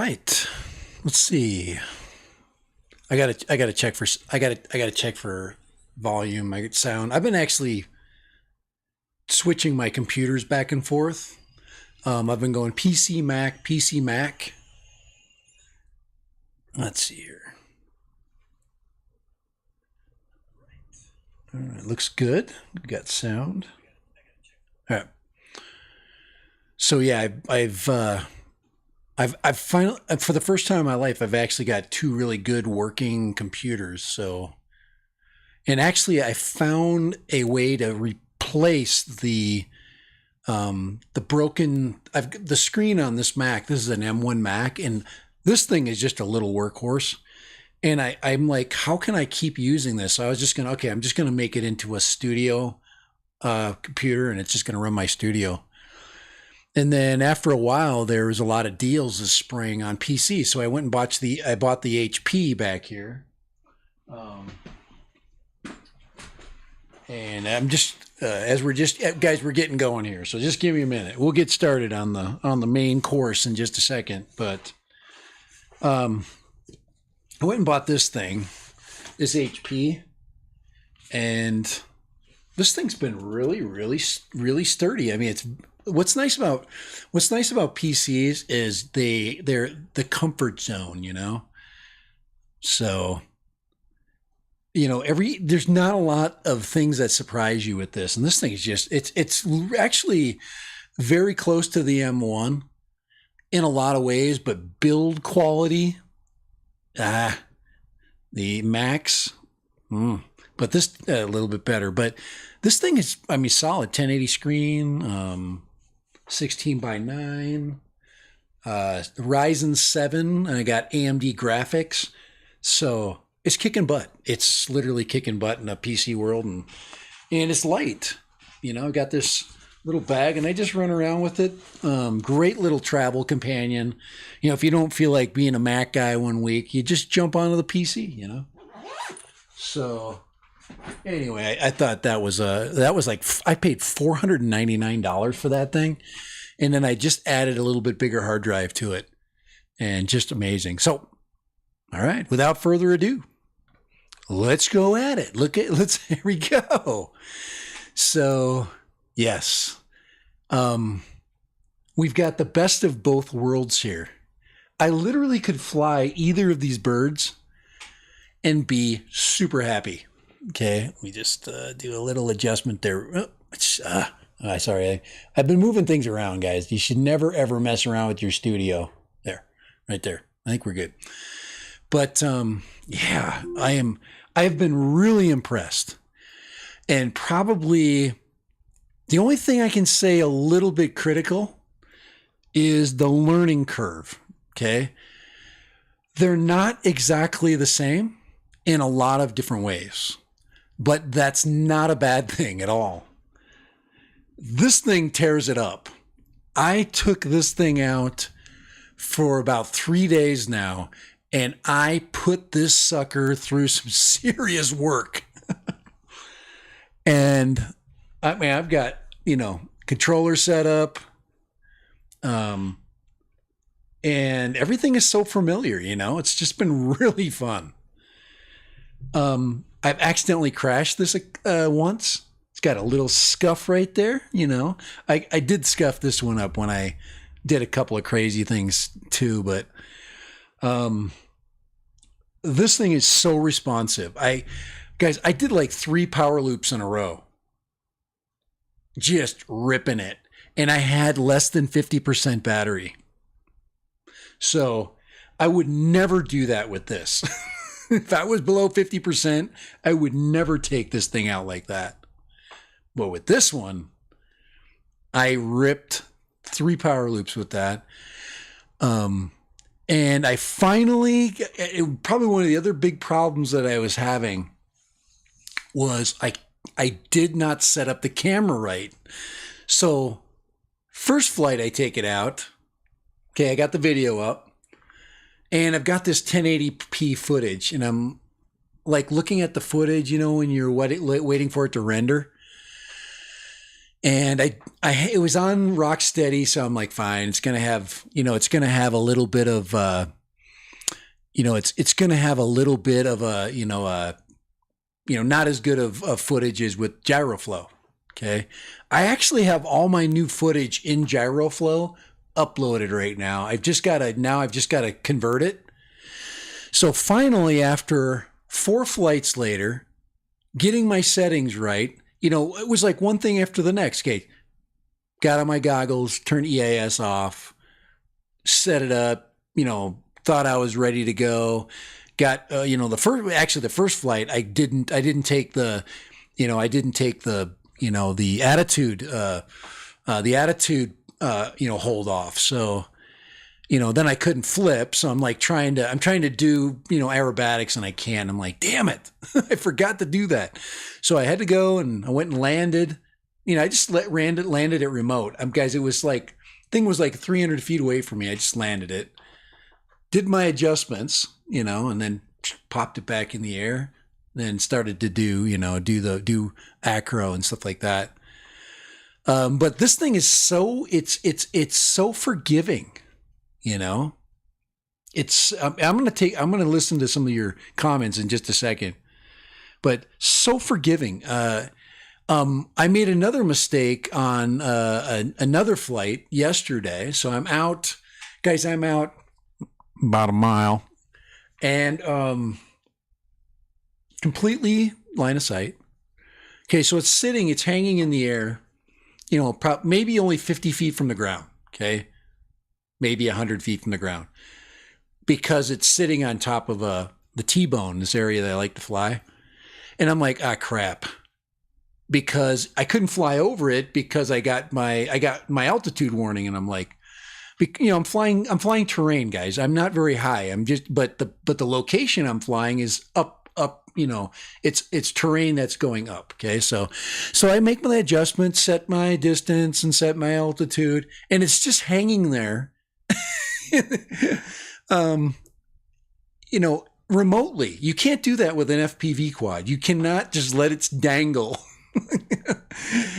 right. Let's see. I gotta check for volume, I get sound. I've been actually switching my computers back and forth. I've been going PC Mac, PC Mac. Let's see here. All right, looks good. We got sound. All right. So yeah, I've finally, for the first time in my life, I've actually got two really good working computers. So, and actually, I found a way to replace the broken. The screen on this Mac. This is an M1 Mac, and this thing is just a little workhorse. And I'm like, how can I keep using this? So I was just gonna, okay, I'm just gonna make it into a studio computer, and it's just gonna run my studio. And then after a while, there was a lot of deals this spring on PC, so I went and bought the HP back here, and I'm just as we're just guys, we're getting going here, so just give me a minute. We'll get started on the main course in just a second. But I went and bought this HP, and this thing's been really, really, really sturdy. I mean, it's what's nice about PCs is they're the comfort zone, you know. So, you know, there's not a lot of things that surprise you with this, and this thing is just it's actually very close to the M1 in a lot of ways, but build quality, the Max, but this a little bit better. But this thing is, I mean, solid 1080 screen, 16:9, Ryzen 7, and I got AMD graphics, so it's kicking butt. It's literally kicking butt in a PC world, and it's light. You know, I got this little bag, and I just run around with it. Great little travel companion. You know, if you don't feel like being a Mac guy one week, you just jump onto the PC. You know, so. Anyway, I thought that was like I paid $499 for that thing, and then I just added a little bit bigger hard drive to it, and just amazing. So, all right, without further ado, let's go at it. Here we go. So, yes, we've got the best of both worlds here. I literally could fly either of these birds and be super happy. Okay, let me just do a little adjustment there. Sorry, I've been moving things around, guys. You should never, ever mess around with your studio. There, right there. I think we're good. But yeah, I have been really impressed. And probably the only thing I can say a little bit critical is the learning curve, okay? They're not exactly the same in a lot of different ways. But that's not a bad thing at all. This thing tears it up. I took this thing out for about 3 days now, and I put this sucker through some serious work. And I mean, I've got, you know, controller set up, and everything is so familiar, you know, it's just been really fun. I've accidentally crashed this once. It's got a little scuff right there, you know. I did scuff this one up when I did a couple of crazy things too, but this thing is so responsive. I did like 3 power loops in a row, just ripping it, and I had less than 50% battery. So I would never do that with this. If I was below 50%, I would never take this thing out like that. But with this one, I ripped 3 power loops with that. And I finally, probably one of the other big problems that I was having was I did not set up the camera right. So first flight, I take it out. Okay, I got the video up. And I've got this 1080p footage, and I'm like looking at the footage, you know, when you're waiting for it to render. And it was on rock steady, so I'm like, fine. It's gonna have, it's gonna have a little bit of, it's gonna have a little bit of a, not as good of footage as with GyroFlow. Okay, I actually have all my new footage in GyroFlow uploaded right now. I've just got to convert it. So finally, after 4 flights later, getting my settings right, it was like one thing after the next. Okay, got on my goggles, turned EAS off, set it up, thought I was ready to go. Got, the first flight, I didn't take the, the attitude, hold off. So, then I couldn't flip. So I'm like trying to do, aerobatics, and I can't. I'm like, damn it. I forgot to do that. So I had to go, and I went and landed. I just landed at remote. Guys, it was like, thing was like 300 feet away from me. I just landed it, did my adjustments, and then popped it back in the air. Then started to do acro and stuff like that. But this thing is it's so forgiving, It's I'm going to listen to some of your comments in just a second, but so forgiving. I made another mistake on another flight yesterday. So I'm out, guys. I'm out about a mile, and completely line of sight. Okay, so it's hanging in the air, maybe only 50 feet from the ground. Okay, maybe 100 feet from the ground, because it's sitting on top of the T-bone, this area that I like to fly. And I'm like, crap. Because I couldn't fly over it because I got my altitude warning, and I'm like, I'm flying terrain, guys. I'm not very high. But the location I'm flying is up, it's terrain that's going up. Okay. So I make my adjustments, set my distance and set my altitude, and it's just hanging there, remotely. You can't do that with an FPV quad. You cannot just let it dangle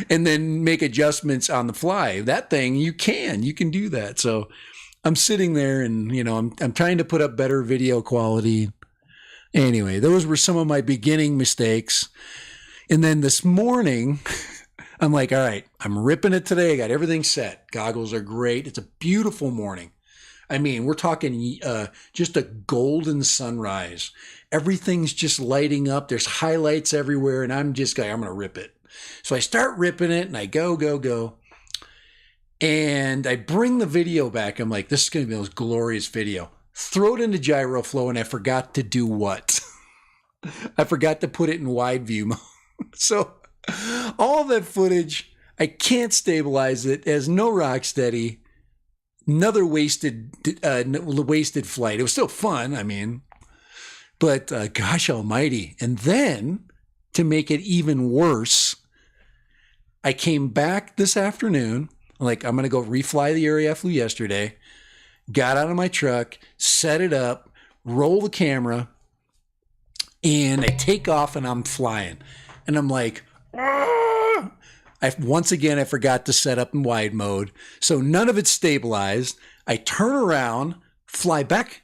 and then make adjustments on the fly. That thing, you can do that. So I'm sitting there, and, I'm trying to put up better video quality. Anyway, those were some of my beginning mistakes. And then this morning, I'm like, all right, I'm ripping it today. I got everything set. Goggles are great. It's a beautiful morning. I mean, we're talking just a golden sunrise. Everything's just lighting up. There's highlights everywhere, and I'm going to rip it. So I start ripping it, and I go. And I bring the video back. I'm like, this is going to be the most glorious video. Throw it into GyroFlow, and I forgot to do what? I forgot to put it in wide view mode. So all that footage, I can't stabilize it. It has no rock steady. Another wasted flight. It was still fun, I mean, but gosh almighty. And then, to make it even worse, I came back this afternoon. I'm going to go refly the area I flew yesterday. Got out of my truck, set it up, roll the camera, and I take off, and I'm flying. And I'm like, once again, I forgot to set up in wide mode. So none of it's stabilized. I turn around, fly back,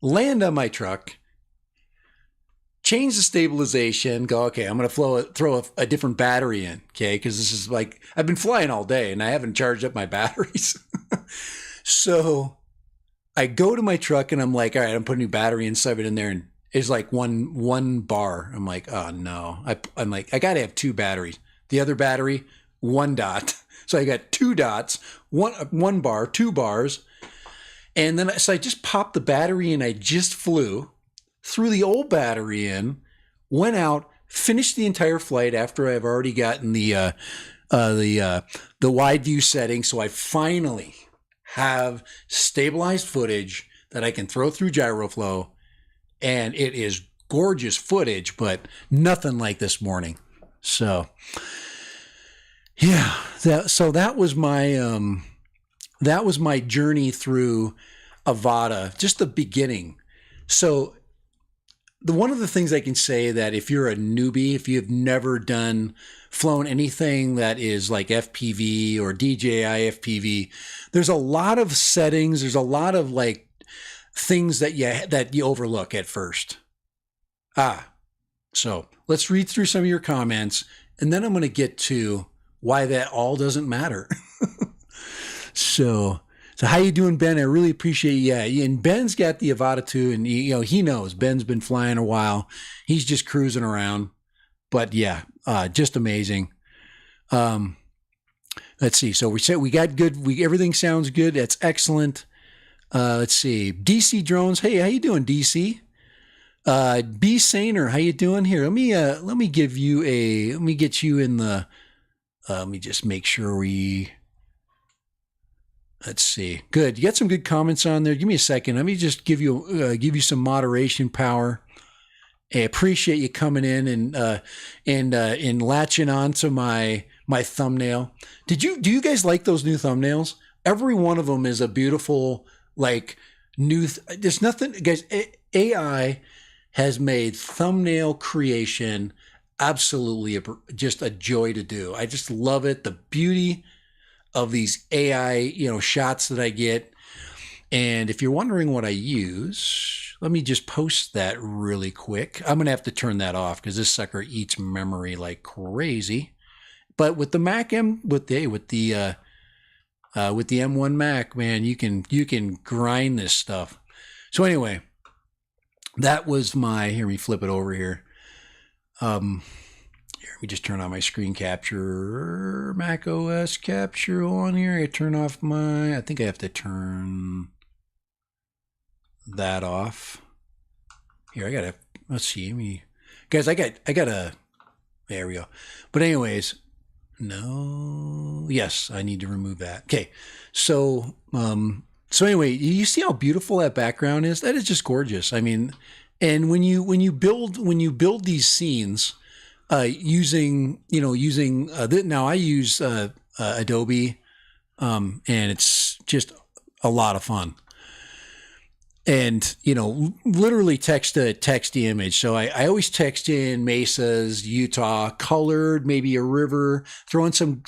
land on my truck, change the stabilization, go, okay, I'm going to throw a different battery in, okay? Because this is like, I've been flying all day, and I haven't charged up my batteries. So I go to my truck, and I'm like, all right, I'm putting a new battery and stuff it in there, and it's like one bar. I'm like, oh no. I'm like, I got to have 2 batteries. The other battery, 1 dot. So I got 2 dots, one bar, 2 bars. And then so I just popped the battery in. I just flew, threw the old battery in, went out, finished the entire flight after I've already gotten the wide view setting. So I finally have stabilized footage that I can throw through GyroFlow, and it is gorgeous footage, but nothing like this morning. So yeah, that was my journey through Avata, just the beginning. So the one of the things I can say that if you're a newbie, if you've never flown anything that is like FPV or DJI FPV, there's a lot of settings. There's a lot of like things that you overlook at first. So let's read through some of your comments, and then I'm going to get to why that all doesn't matter. So how you doing, Ben? I really appreciate you. Yeah, and Ben's got the Avata too, and he knows Ben's been flying a while. He's just cruising around, but yeah, just amazing. Let's see. So we said we got good. Everything sounds good. That's excellent. Let's see. DC Drones. Hey, how you doing, DC? B Saner, how you doing here? Let me get you in the. Let me just make sure we. Let's see. Good. You got some good comments on there. Give me a second. Let me just give you some moderation power. I appreciate you coming in and latching on to my thumbnail. Do you guys like those new thumbnails? Every one of them is a beautiful like new. There's nothing, guys. AI has made thumbnail creation absolutely just a joy to do. I just love it. The beauty of these AI, shots that I get. And if you're wondering what I use, let me just post that really quick. I'm going to have to turn that off because this sucker eats memory like crazy. But with the Mac with the M1 Mac, man, you can grind this stuff. So anyway, that was here, let me flip it over here. Here, let me just turn on my screen capture, Mac OS capture on here. I turn off I think I have to turn that off. Here, let's see. Guys, I got there we go. But anyways, no, yes, I need to remove that. Okay. So anyway, you see how beautiful that background is? That is just gorgeous. I mean, and when you build these scenes, using now I use Adobe, and it's just a lot of fun. And literally text the image. So I always text in mesas, Utah, colored, maybe a river, throwing some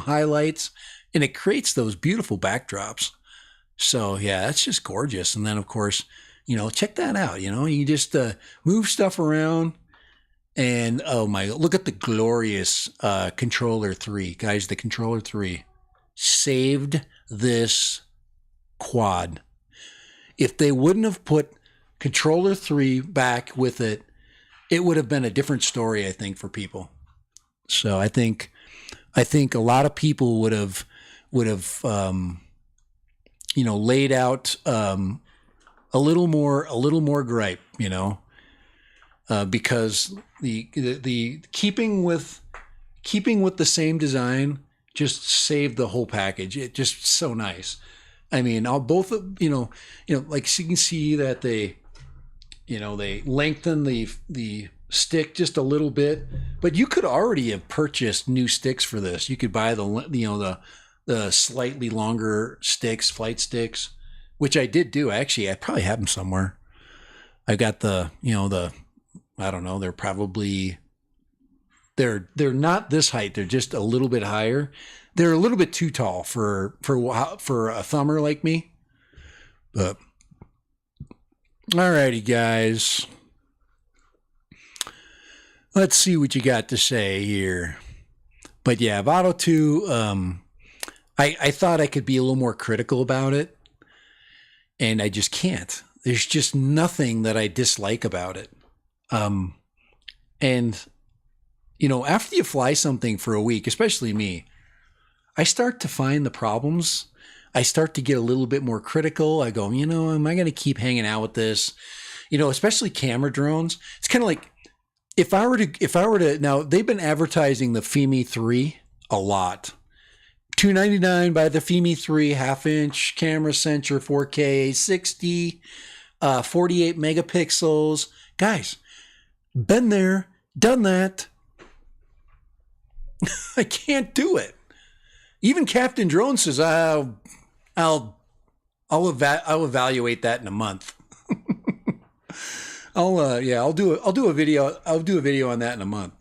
highlights, and it creates those beautiful backdrops. So yeah, that's just gorgeous. And then of course, check that out. You just move stuff around. And oh my, look at the glorious Controller 3. Guys, the Controller 3 saved this quad. If they wouldn't have put Controller 3 back with it, it would have been a different story, I think, for people. So I think a lot of people would have laid out a little more gripe, because the keeping with the same design just saved the whole package. It just so nice. I mean, like you can see that they lengthen the stick just a little bit, but you could already have purchased new sticks for this. You could buy the slightly longer sticks, flight sticks, which I did do. Actually, I probably have them somewhere. I got I don't know, they're not this height. They're just a little bit higher. They're a little bit too tall for a thumber like me. But alrighty, guys. Let's see what you got to say here. But yeah, Avata 2, I thought I could be a little more critical about it, and I just can't. There's just nothing that I dislike about it. And after you fly something for a week, especially me, I start to find the problems. I start to get a little bit more critical. I go, am I going to keep hanging out with this? Especially camera drones. It's kind of like if I were to now, they've been advertising the FIMI 3 a lot. $299 by the FIMI 3 half-inch camera, sensor, 4K, 60, 48 megapixels. Guys, been there, done that. I can't do it. Even Captain Drone says, I'll evaluate that in a month. I'll do a video. I'll do a video on that in a month.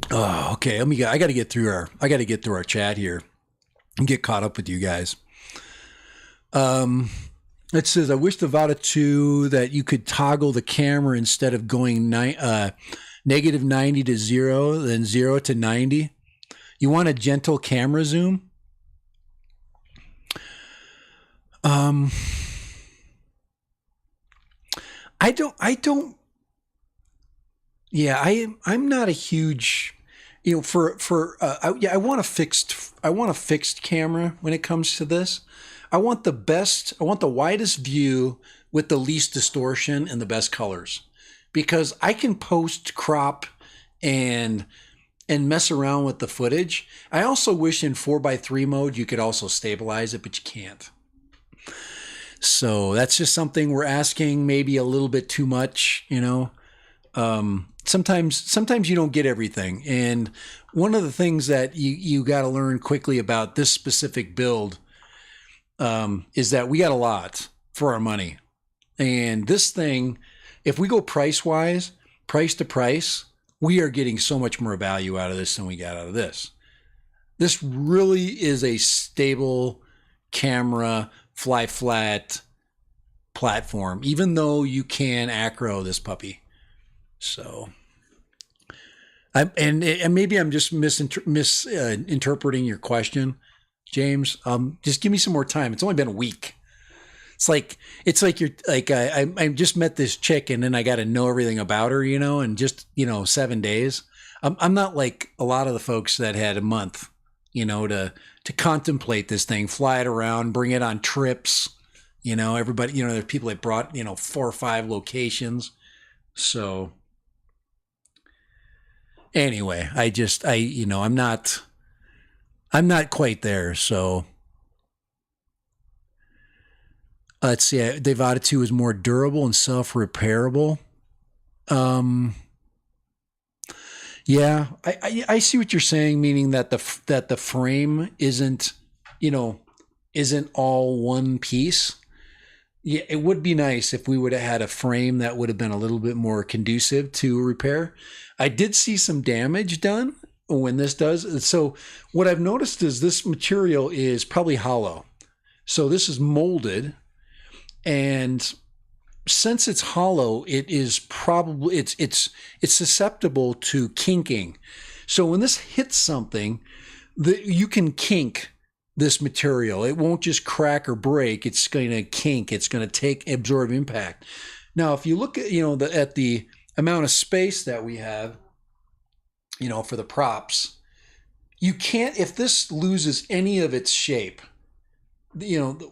Oh, okay. I got to get through our chat here and get caught up with you guys. It says, I wish the Avata 2 that you could toggle the camera instead of going negative 90 to 0, then 0 to 90. You want a gentle camera zoom? I don't, yeah, I'm not a huge, I want a fixed camera when it comes to this. I want the widest view with the least distortion and the best colors, because I can post crop and mess around with the footage. I also wish in 4:3 mode you could also stabilize it, but you can't. So that's just something we're asking, maybe a little bit too much, Sometimes you don't get everything. And one of the things that you got to learn quickly about this specific build is that we got a lot for our money. And this thing, if we go price to price, we are getting so much more value out of this than we got out of this. This really is a stable camera, fly flat platform, even though you can acro this puppy. So, and maybe I'm just misinterpreting your question, James. Just give me some more time. It's only been a week. It's like you're like I just met this chick and then I got to know everything about her, in just 7 days. I'm not like a lot of the folks that had a month, to contemplate this thing, fly it around, bring it on trips. Everybody, there's people that brought 4 or 5 locations. So anyway, I'm not quite there. So let's see. The Avata 2 is more durable and self-repairable. Yeah, I see what you're saying, meaning that the frame isn't all one piece. Yeah, it would be nice if we would have had a frame that would have been a little bit more conducive to repair. I did see some damage done when this does. So what I've noticed is this material is probably hollow. So this is molded, and since it's hollow, it is probably it's susceptible to kinking. So when this hits something, you can kink this material. It won't just crack or break. It's going to kink. It's going to absorb impact. Now, if you look at at the amount of space that we have, for the props, you can't. If this loses any of its shape,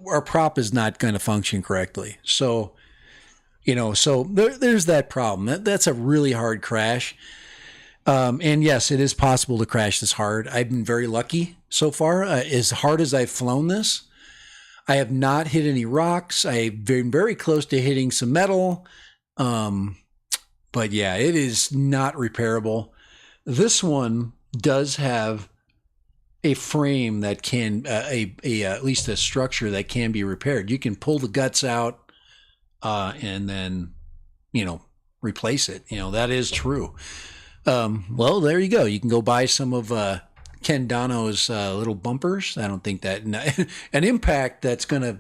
our prop is not going to function correctly. So, there's that problem. That's a really hard crash. And yes, it is possible to crash this hard. I've been very lucky so far. As hard as I've flown this, I have not hit any rocks. I've been very close to hitting some metal. But yeah, it is not repairable. This one does have a frame that can, at least a structure that can be repaired. You can pull the guts out and then, replace it. That is true. Well, there you go. You can go buy some of Ken Dono's little bumpers. I don't think that an impact that's going to,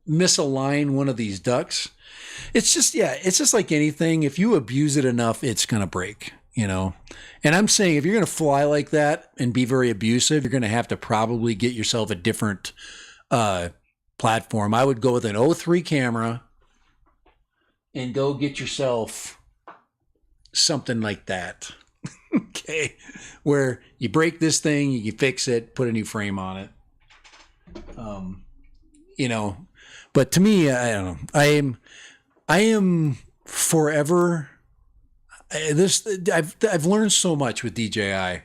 misalign one of these ducts. It's just like anything. If you abuse it enough, it's going to break, And I'm saying if you're going to fly like that and be very abusive, you're going to have to probably get yourself a different platform. I would go with an 03 camera and go get yourself something like that. Okay. Where you break this thing, you fix it, put a new frame on it. But to me, I don't know. I am forever. I've learned so much with DJI.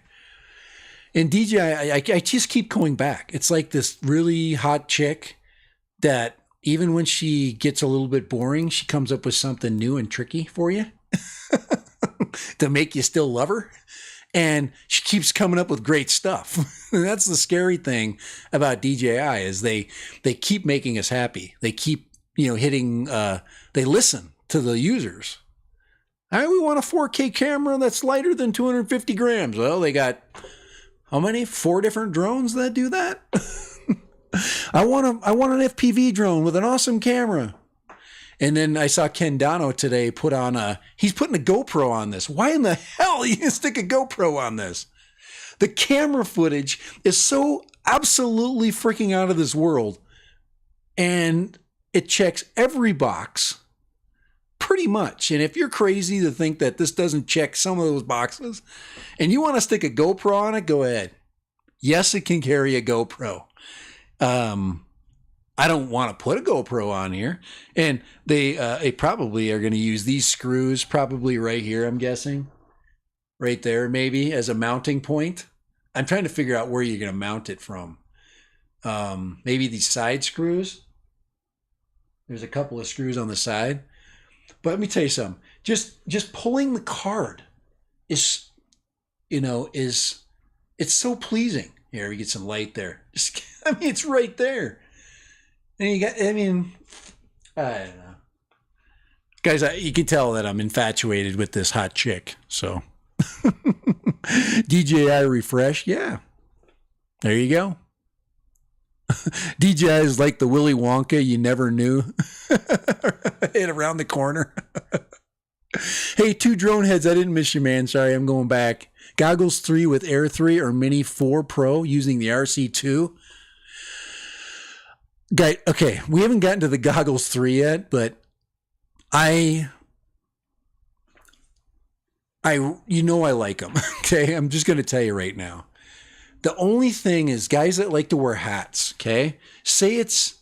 And DJI, I just keep going back. It's like this really hot chick that even when she gets a little bit boring, she comes up with something new and tricky for you to make you still love her. And she keeps coming up with great stuff. That's the scary thing about DJI is they keep making us happy. They keep, hitting, they listen to the users. All right, we want a 4K camera that's lighter than 250 grams. Well, they got how many? 4 different drones that do that? I want an FPV drone with an awesome camera. And then I saw Ken Dono today he's putting a GoPro on this. Why in the hell are you going to stick a GoPro on this? The camera footage is so absolutely freaking out of this world. And it checks every box pretty much. And if you're crazy to think that this doesn't check some of those boxes and you want to stick a GoPro on it, go ahead. Yes, it can carry a GoPro. I don't want to put a GoPro on here. And they probably are going to use these screws probably right here, I'm guessing. Right there, maybe, as a mounting point. I'm trying to figure out where you're going to mount it from. Maybe these side screws. There's a couple of screws on the side. But let me tell you something. Just pulling the card is it's so pleasing. Here, we get some light there. It's right there. And you got, I don't know. Guys, you can tell that I'm infatuated with this hot chick. So, DJI refresh. Yeah. There you go. DJI is like the Willy Wonka you never knew. Hit around the corner. Hey, 2 drone heads. I didn't miss you, man. Sorry, I'm going back. Goggles 3 with Air 3 or Mini 4 Pro using the RC2. Guy, okay, we haven't gotten to the Goggles 3 yet, but I like them. Okay, I'm just going to tell you right now. The only thing is guys that like to wear hats, okay? Say it's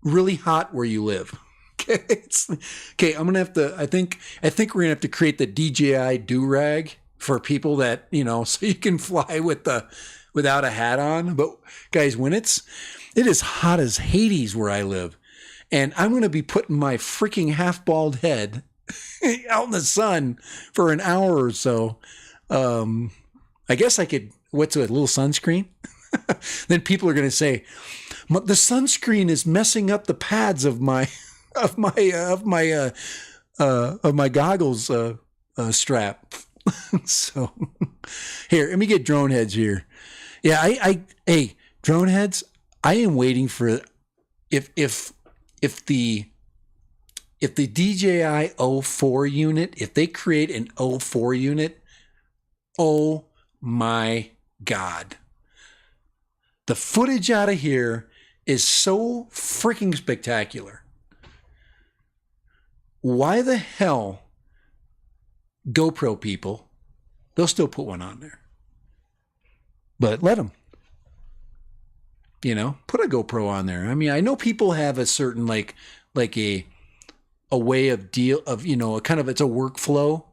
really hot where you live. Okay, I'm going to have to, I think we're going to have to create the DJI do-rag for people that, so you can fly without a hat on. But guys, when it is hot as Hades where I live, and I'm going to be putting my freaking half-bald head out in the sun for an hour or so. I guess I could, what's it, a little sunscreen? Then people are going to say, the sunscreen is messing up the pads of my goggles strap. So here, let me get drone heads here. Yeah, hey, drone heads, I am waiting for if the DJI O4 unit, if they create an O4 unit, oh my God. The footage out of here is so freaking spectacular. Why the hell GoPro people, they'll still put one on there. But let them. Put a GoPro on there. I mean, I know people have a certain like a way of kind of, it's a workflow.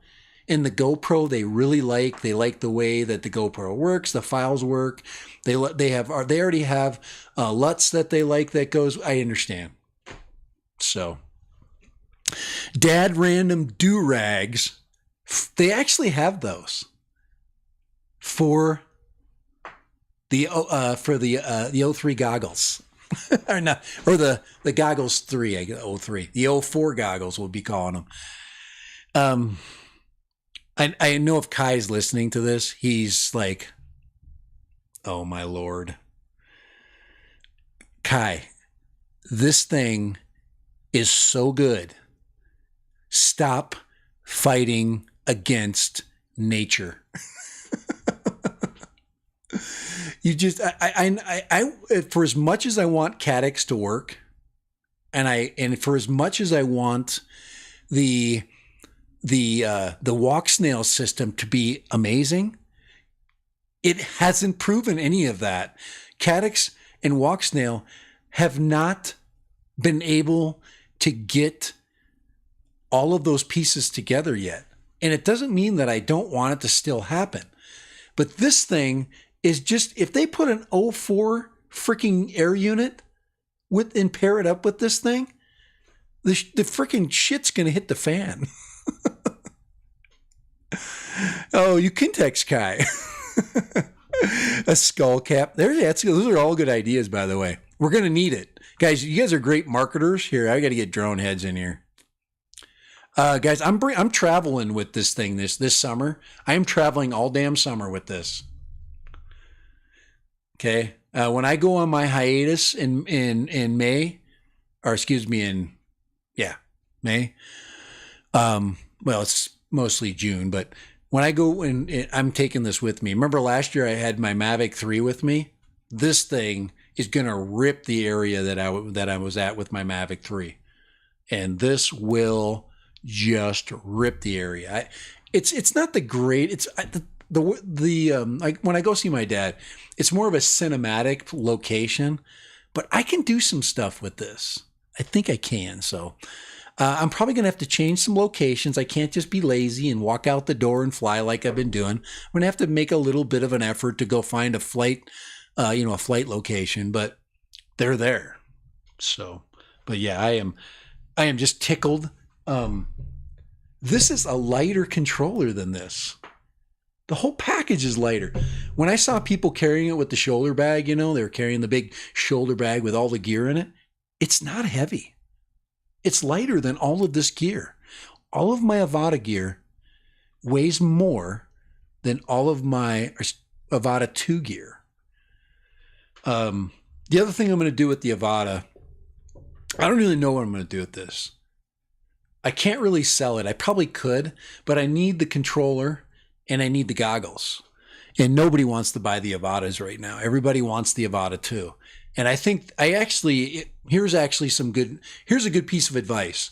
In the GoPro, they like the way that the GoPro works, the files work. They already have LUTs that they like that goes. I understand. So, dad random do-rags, they actually have those for the O3 goggles. or the goggles 3, O3. The O4 goggles we'll be calling them. I know if Kai's listening to this, he's like, oh my Lord. Kai, this thing is so good. Stop fighting against nature. You just, I for as much as I want CADX to work, and for as much as I want the walk snail system to be amazing, it hasn't proven any of that. CADX and walk snail have not been able to get all of those pieces together yet. And it doesn't mean that I don't want it to still happen. But this thing is just, if they put an O4 freaking air unit and pair it up with this thing, the freaking shit's going to hit the fan. Oh, you can text Kai. A skull cap. Those are all good ideas, by the way. We're gonna need it, guys. You guys are great marketers. Here, I got to get drone heads in here. Guys, I'm traveling with this thing this summer. I am traveling all damn summer with this. Okay. When I go on my hiatus in May, or excuse me, in yeah, May. Well, it's mostly June, but when I go and I'm taking this with me. Remember last year I had my Mavic 3 with me? This thing is going to rip the area that I was at with my Mavic 3. And this will just rip the area. It's not the great, it's like when I go see my dad, it's more of a cinematic location, but I can do some stuff with this. I think I can. So I'm probably going to have to change some locations. I can't just be lazy and walk out the door and fly like I've been doing. I'm going to have to make a little bit of an effort to go find a flight location, but they're there. So, but yeah, I am just tickled. This is a lighter controller than this. The whole package is lighter. When I saw people carrying it with the shoulder bag, they were carrying the big shoulder bag with all the gear in it. It's not heavy. It's lighter than all of this gear. All of my Avata gear weighs more than all of my Avata 2 gear. The other thing I'm going to do with the Avata, I don't really know what I'm going to do with this. I can't really sell it. I probably could, but I need the controller and I need the goggles. And nobody wants to buy the Avatas right now. Everybody wants the Avata 2. And I think here's a good piece of advice.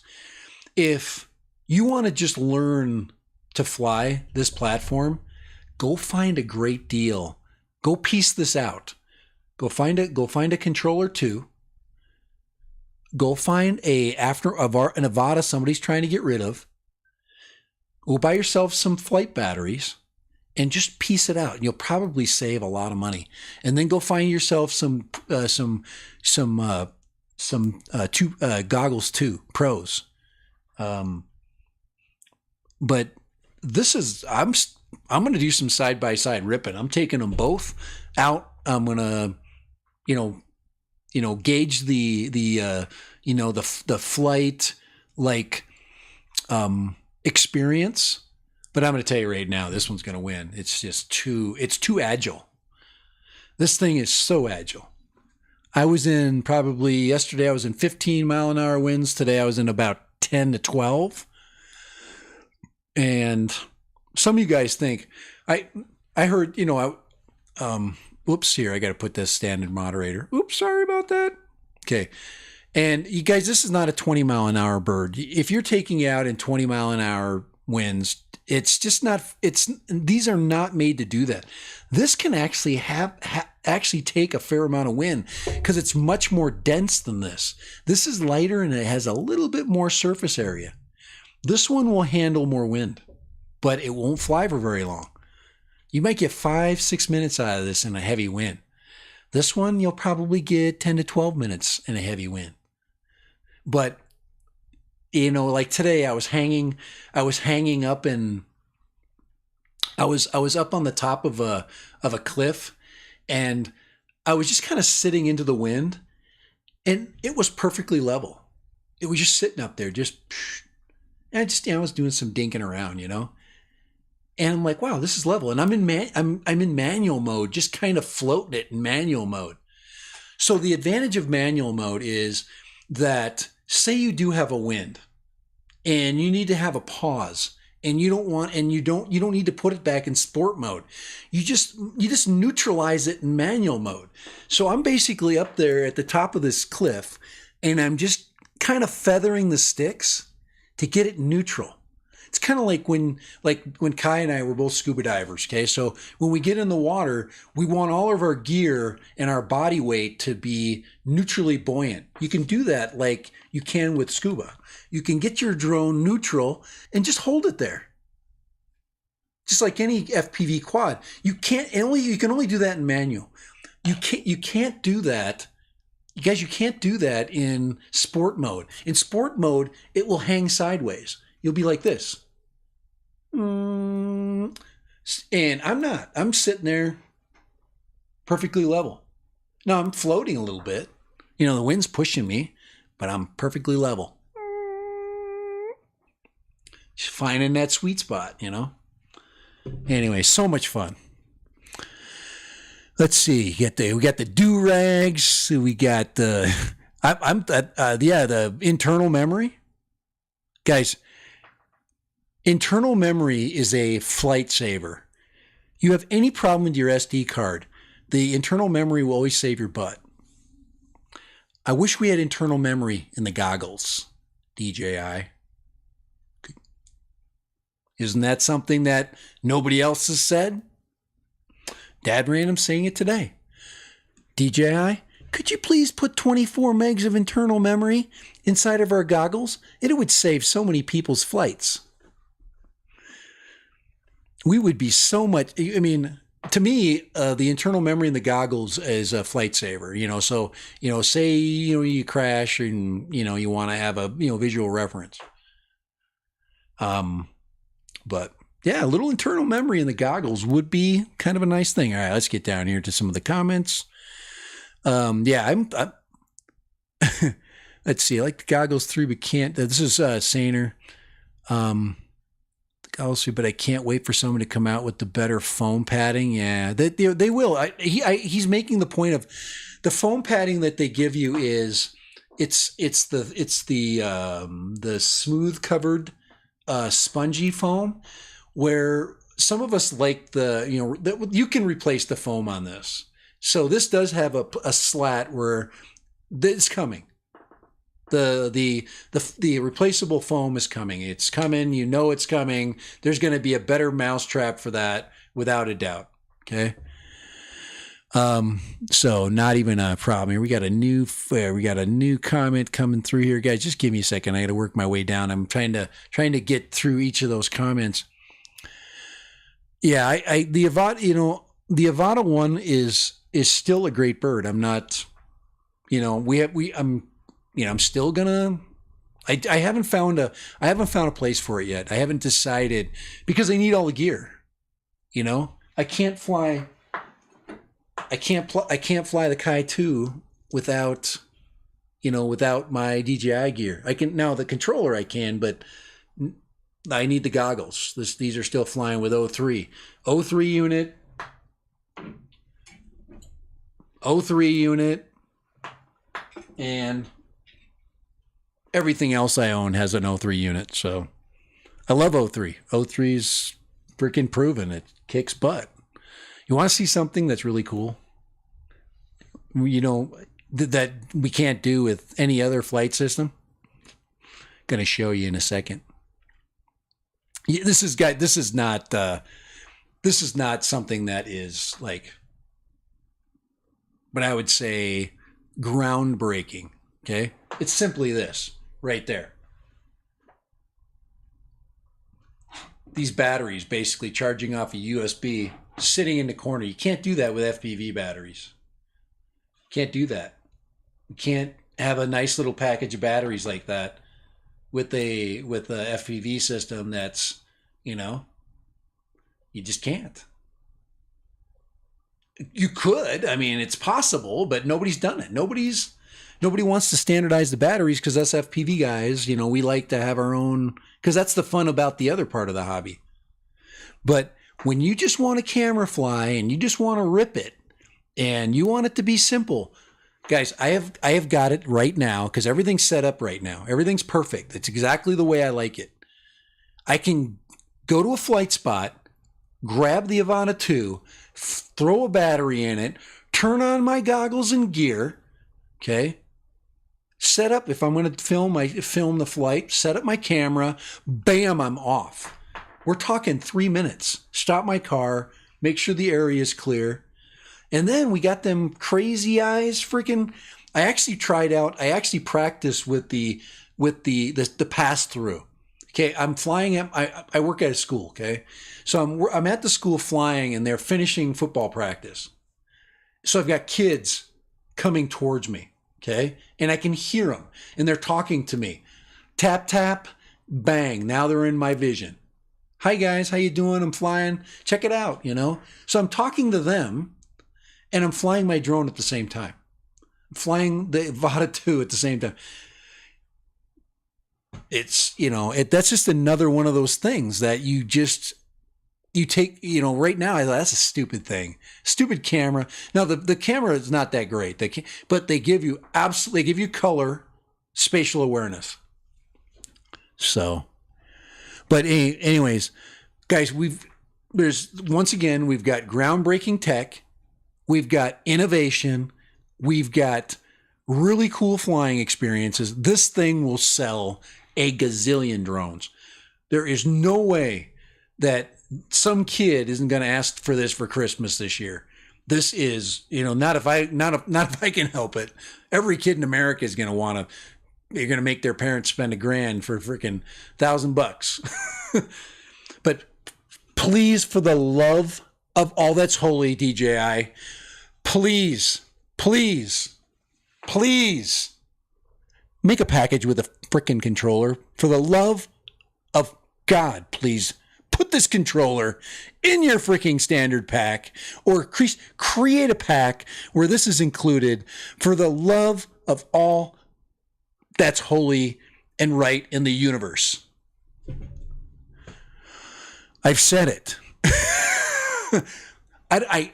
If you want to just learn to fly this platform, go find a great deal. Go piece this out. Go find a controller 2. Go find an Avata somebody's trying to get rid of. Go buy yourself some flight batteries and just piece it out. You'll probably save a lot of money. And then go find yourself some goggles too, pros. But this is I'm going to do some side by side ripping. I'm taking them both out. I'm going to gauge the flight experience. But I'm going to tell you right now, this one's going to win. It's too agile. This thing is so agile. Yesterday I was in 15 mile an hour winds. Today I was in about 10 to 12. And some of you guys think, I heard, whoops, here, I got to put this standard moderator. Oops, sorry about that. Okay. And you guys, this is not a 20 mile an hour bird. If you're taking it out in 20 mile an hour winds, it's just not, these are not made to do that. This can actually actually take a fair amount of wind because it's much more dense than this. This is lighter and it has a little bit more surface area. This one will handle more wind, but it won't fly for very long. You might get 5-6 minutes out of this in a heavy wind. This one, you'll probably get 10 to 12 minutes in a heavy wind. But, like today I was hanging up and I was up on the top of a cliff and I was just kind of sitting into the wind and it was perfectly level. It was just sitting up there, I was doing some dinking around, And I'm like, wow, this is level. And I'm in manual mode, just kind of floating it in manual mode. So the advantage of manual mode is that say you do have a wind and you need to have a pause and you don't need to put it back in sport mode. You just neutralize it in manual mode. So I'm basically up there at the top of this cliff and I'm just kind of feathering the sticks to get it neutral. It's kind of like when Kai and I were both scuba divers, okay? So when we get in the water, we want all of our gear and our body weight to be neutrally buoyant. You can do that like you can with scuba. You can get your drone neutral and just hold it there. Just like any FPV quad. You can only do that in manual. You can't do that. You guys, you can't do that in sport mode. In sport mode, it will hang sideways. You'll be like this. And I'm not. I'm sitting there perfectly level. No, I'm floating a little bit. You know, the wind's pushing me, but I'm perfectly level. Just finding that sweet spot, you know? Anyway, so much fun. Let's see. We got the do rags. We got the the internal memory, guys. Internal memory is a flight saver. You have any problem with your SD card, the internal memory will always save your butt. I wish we had internal memory in the goggles, DJI. Isn't that something that nobody else has said? Dad Random saying it today. DJI, could you please put 24 megs of internal memory inside of our goggles? It would save so many people's flights. We would be so much, I mean, to me, the internal memory in the goggles is a flight saver, you know, so, you know, say, you know, you crash and, you know, you want to have a, you know, visual reference. But yeah, a little internal memory in the goggles would be kind of a nice thing. All right, let's get down here to some of the comments. Yeah, I'm let's see. I like the goggles 3, but can't. This is Saner. Also, but I can't wait for someone to come out with the better foam padding. Yeah, they will. He's making the point of the foam padding that they give you is it's the smooth covered spongy foam, where some of us like the, you know, you can replace the foam on this. So this does have a slat where it's coming. The replaceable foam is coming. It's coming. You know it's coming. There's going to be a better mousetrap for that, without a doubt. Okay. So not even a problem here. We got a new comment coming through here, guys. Just give me a second. I got to work my way down. I'm trying to get through each of those comments. Yeah, the Avata, you know, the Avata one is still a great bird. I'm not, you know, I'm still gonna. I haven't found a place for it yet. I haven't decided because I need all the gear. You know, I can't fly the Kai 2 without my DJI gear. I can now, the controller I can, but I need the goggles. These are still flying with 03 unit, 03 unit, and everything else I own has an 03 unit. So I love 03. 03's freaking proven. It kicks butt. You want to see something that's really cool? You know, that we can't do with any other flight system? Going to show you in a second. This is not something that is like, but I would say groundbreaking. Okay. It's simply this right there. These batteries basically charging off a USB sitting in the corner. You can't do that with FPV batteries. Can't do that. You can't have a nice little package of batteries like that with a FPV system that's, you know, you just can't. You could, I mean, it's possible, but nobody's done it. Nobody wants to standardize the batteries because us FPV guys, you know, we like to have our own, because that's the fun about the other part of the hobby. But when you just want a camera fly and you just want to rip it and you want it to be simple, guys, I have got it right now because everything's set up right now. Everything's perfect. It's exactly the way I like it. I can go to a flight spot, grab the Avata 2, throw a battery in it, turn on my goggles and gear, okay? Set up, if I'm going to film the flight, set up my camera, bam, I'm off. We're talking 3 minutes. Stop my car, make sure the area is clear. And then we got them crazy eyes freaking. I actually practiced with the pass through. Okay, I'm flying at, I work at a school, okay? So I'm at the school flying and they're finishing football practice. So I've got kids coming towards me, okay? And I can hear them and they're talking to me. Tap, tap, bang. Now they're in my vision. Hi guys, how you doing? I'm flying. Check it out, you know? So I'm talking to them and I'm flying my drone at the same time. I'm flying the Avata 2 at the same time. It's, that's just another one of those things that you take, right now, that's a stupid thing. Stupid camera. Now, the camera is not that great, but they give you color, spatial awareness. So, but anyways, guys, we've got groundbreaking tech, we've got innovation, we've got really cool flying experiences. This thing will sell a gazillion drones. There is no way that some kid isn't going to ask for this for Christmas this year. This is, not if I can help it. Every kid in America is going to want to. You're going to make their parents spend $1,000 for freaking $1,000. But please, for the love of all that's holy, DJI, please make a package with a freaking controller. For the love of God, please put this controller in your freaking standard pack, or create a pack where this is included, for the love of all that's holy and right in the universe. I've said it. I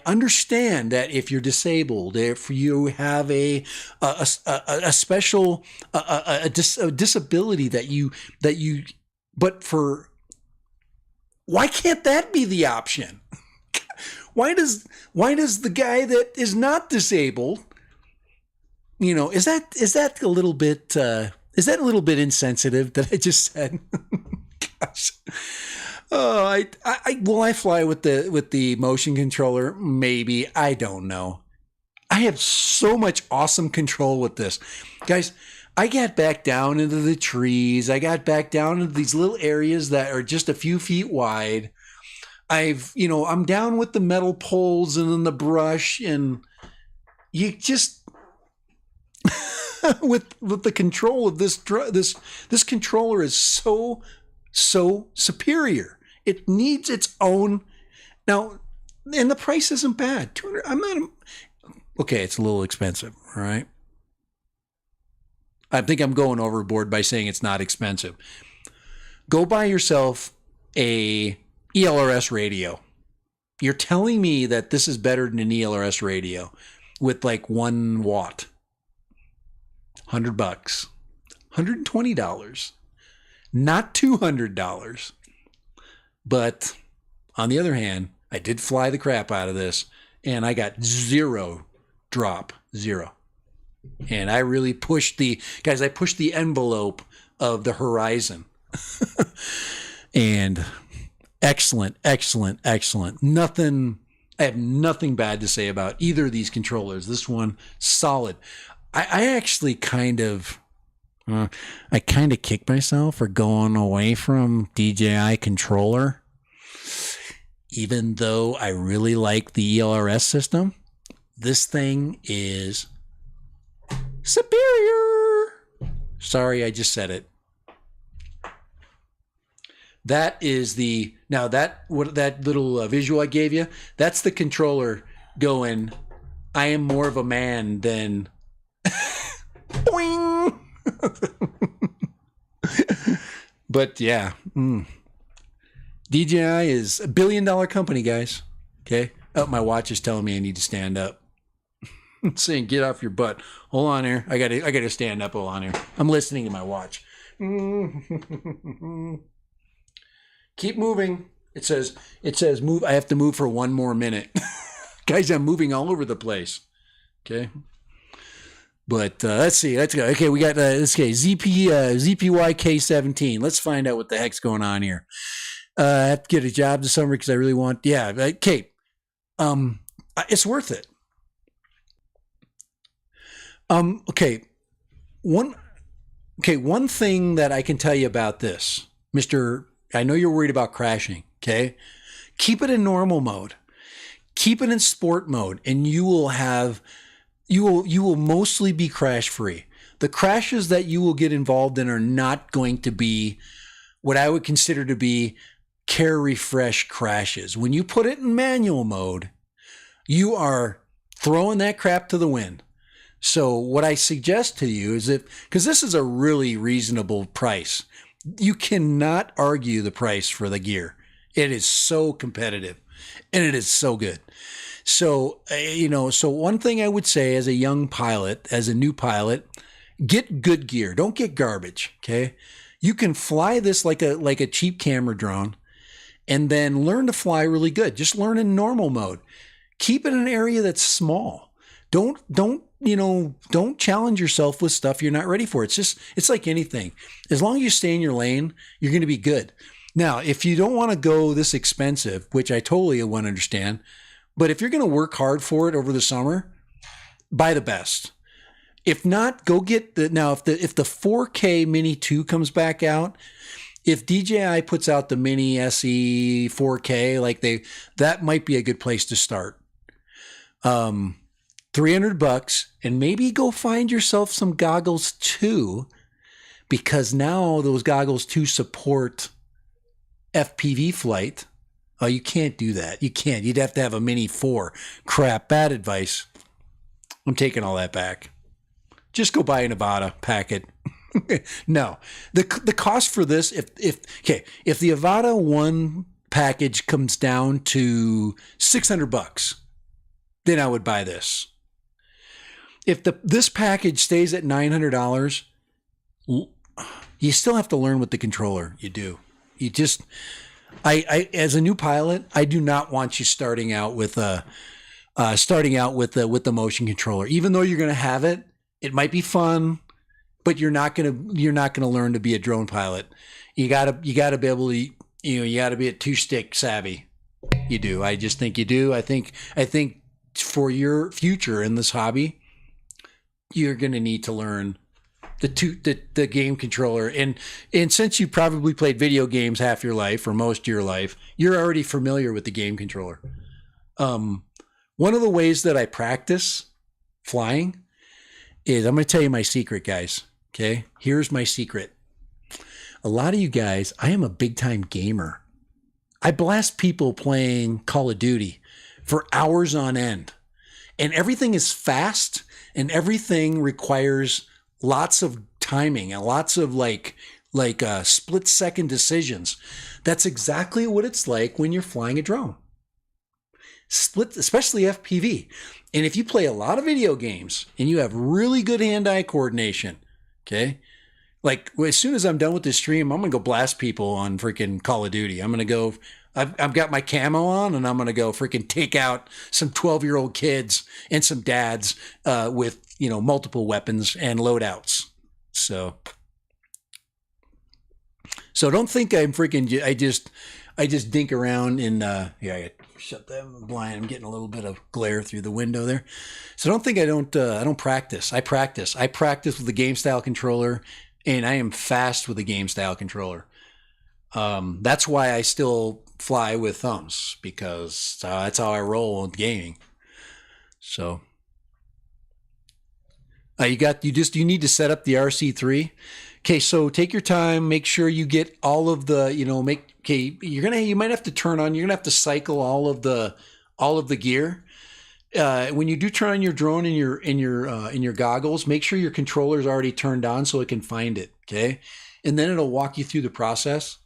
understand that if you're disabled, if you have a special disability why can't that be the option? Why does the guy that is not disabled, is that a little bit insensitive that I just said? Gosh. Oh, I fly with the motion controller? Maybe. I don't know. I have so much awesome control with this. Guys, I got back down into the trees. I got back down into these little areas that are just a few feet wide. I'm down with the metal poles and in the brush, and you just with the control of this controller is so superior. It needs its own. Now, and the price isn't bad. Okay, it's a little expensive, all right? I think I'm going overboard by saying it's not expensive. Go buy yourself a ELRS radio. You're telling me that this is better than an ELRS radio with like 1 watt. $100, $120, not $200. But on the other hand, I did fly the crap out of this, and I got zero drop. And I really pushed the envelope of the horizon. And excellent. I have nothing bad to say about either of these controllers. This one, solid. I actually kind of kicked myself for going away from DJI controller, even though I really like the ELRS system. This thing is superior. Sorry, I just said it. That is that little visual I gave you. That's the controller going, I am more of a man than boing. But yeah, DJI is $1 billion company, guys. Okay. Oh, my watch is telling me I need to stand up. It's saying get off your butt. Hold on here. I gotta stand up. Hold on here. I'm listening to my watch. Keep moving. It says move. I have to move for 1 more minute. Guys, I'm moving all over the place. Okay. But let's see. Let's go. Okay, we got ZPY K17. Let's find out what the heck's going on here. I have to get a job this summer because I really want. Yeah, okay. It's worth it. Okay. One thing that I can tell you about this, Mr. I know you're worried about crashing. Okay, keep it in normal mode. Keep it in sport mode, and you will mostly be crash free. The crashes that you will get involved in are not going to be what I would consider to be care refresh crashes. When you put it in manual mode, you are throwing that crap to the wind. So what I suggest to you is that, because this is a really reasonable price, you cannot argue the price for the gear. It is so competitive and it is so good. So, so one thing I would say as a young pilot, as a new pilot, get good gear. Don't get garbage. Okay. You can fly this like a cheap camera drone and then learn to fly really good. Just learn in normal mode. Keep it in an area that's small. Don't challenge yourself with stuff you're not ready for. It's like anything. As long as you stay in your lane, you're going to be good. Now, if you don't want to go this expensive, which I totally want to understand, but if you're going to work hard for it over the summer, buy the best. If not, go get if the 4K Mini 2 comes back out, if DJI puts out the Mini SE 4K, that might be a good place to start. $300, and maybe go find yourself some goggles too, because now those goggles too support FPV flight. Oh, you can't do that. You can't. You'd have to have a Mini 4. Crap, bad advice. I'm taking all that back. Just go buy an Avata, pack it. No, the cost for this, if the Avata 1 package comes down to $600, then I would buy this. If this package stays at $900, you still have to learn with the controller. You do. You just, I as a new pilot, I do not want you starting out with the motion controller. Even though you're going to have it, it might be fun, but you're not gonna learn to be a drone pilot. You gotta be able to, you gotta be a 2-stick savvy. You do. I just think you do. I think for your future in this hobby, you're gonna need to learn the game controller. And since you probably played video games half your life or most of your life, you're already familiar with the game controller. One of the ways that I practice flying is, I'm going to tell you my secret, guys. Okay, here's my secret. A lot of you guys, I am a big time gamer. I blast people playing Call of Duty for hours on end, and everything is fast and everything requires lots of timing and lots of split second decisions. That's exactly what it's like when you're flying a drone. Especially FPV. And if you play a lot of video games and you have really good hand-eye coordination, okay? Like, as soon as I'm done with this stream, I'm going to go blast people on freaking Call of Duty. I'm going to go, I've got my camo on, and I'm going to go freaking take out some 12-year-old kids and some dads with, multiple weapons and loadouts. So don't think I'm freaking, I just dink around and, I shut that blind. I'm getting a little bit of glare through the window there. So don't think I don't practice. I practice with the game style controller, and I am fast with the game style controller. That's why I still fly with thumbs, because that's how I roll with gaming. So you need to set up the RC3. Okay, so take your time, make sure you get all of the, you might have to you're gonna have to cycle all of the gear. When you do turn on your drone in your goggles, make sure your controller is already turned on so it can find it. Okay, and then it'll walk you through the process.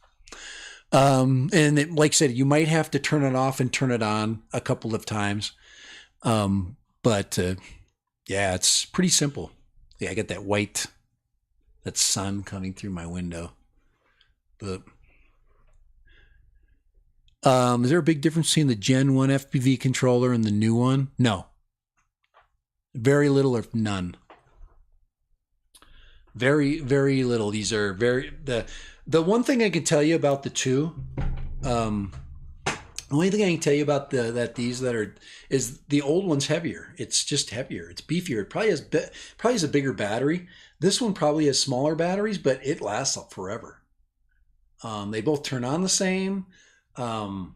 Like I said, you might have to turn it off and turn it on a couple of times. But it's pretty simple. Yeah, I got that sun coming through my window. But is there a big difference between the Gen 1 FPV controller and the new one? No. Very little or none. Very, very little. These are the one thing I can tell you about the two, the only thing I can tell you about is the old one's heavier. It's just heavier. It's beefier. It probably has a bigger battery. This one probably has smaller batteries, but it lasts up forever. They both turn on the same. Very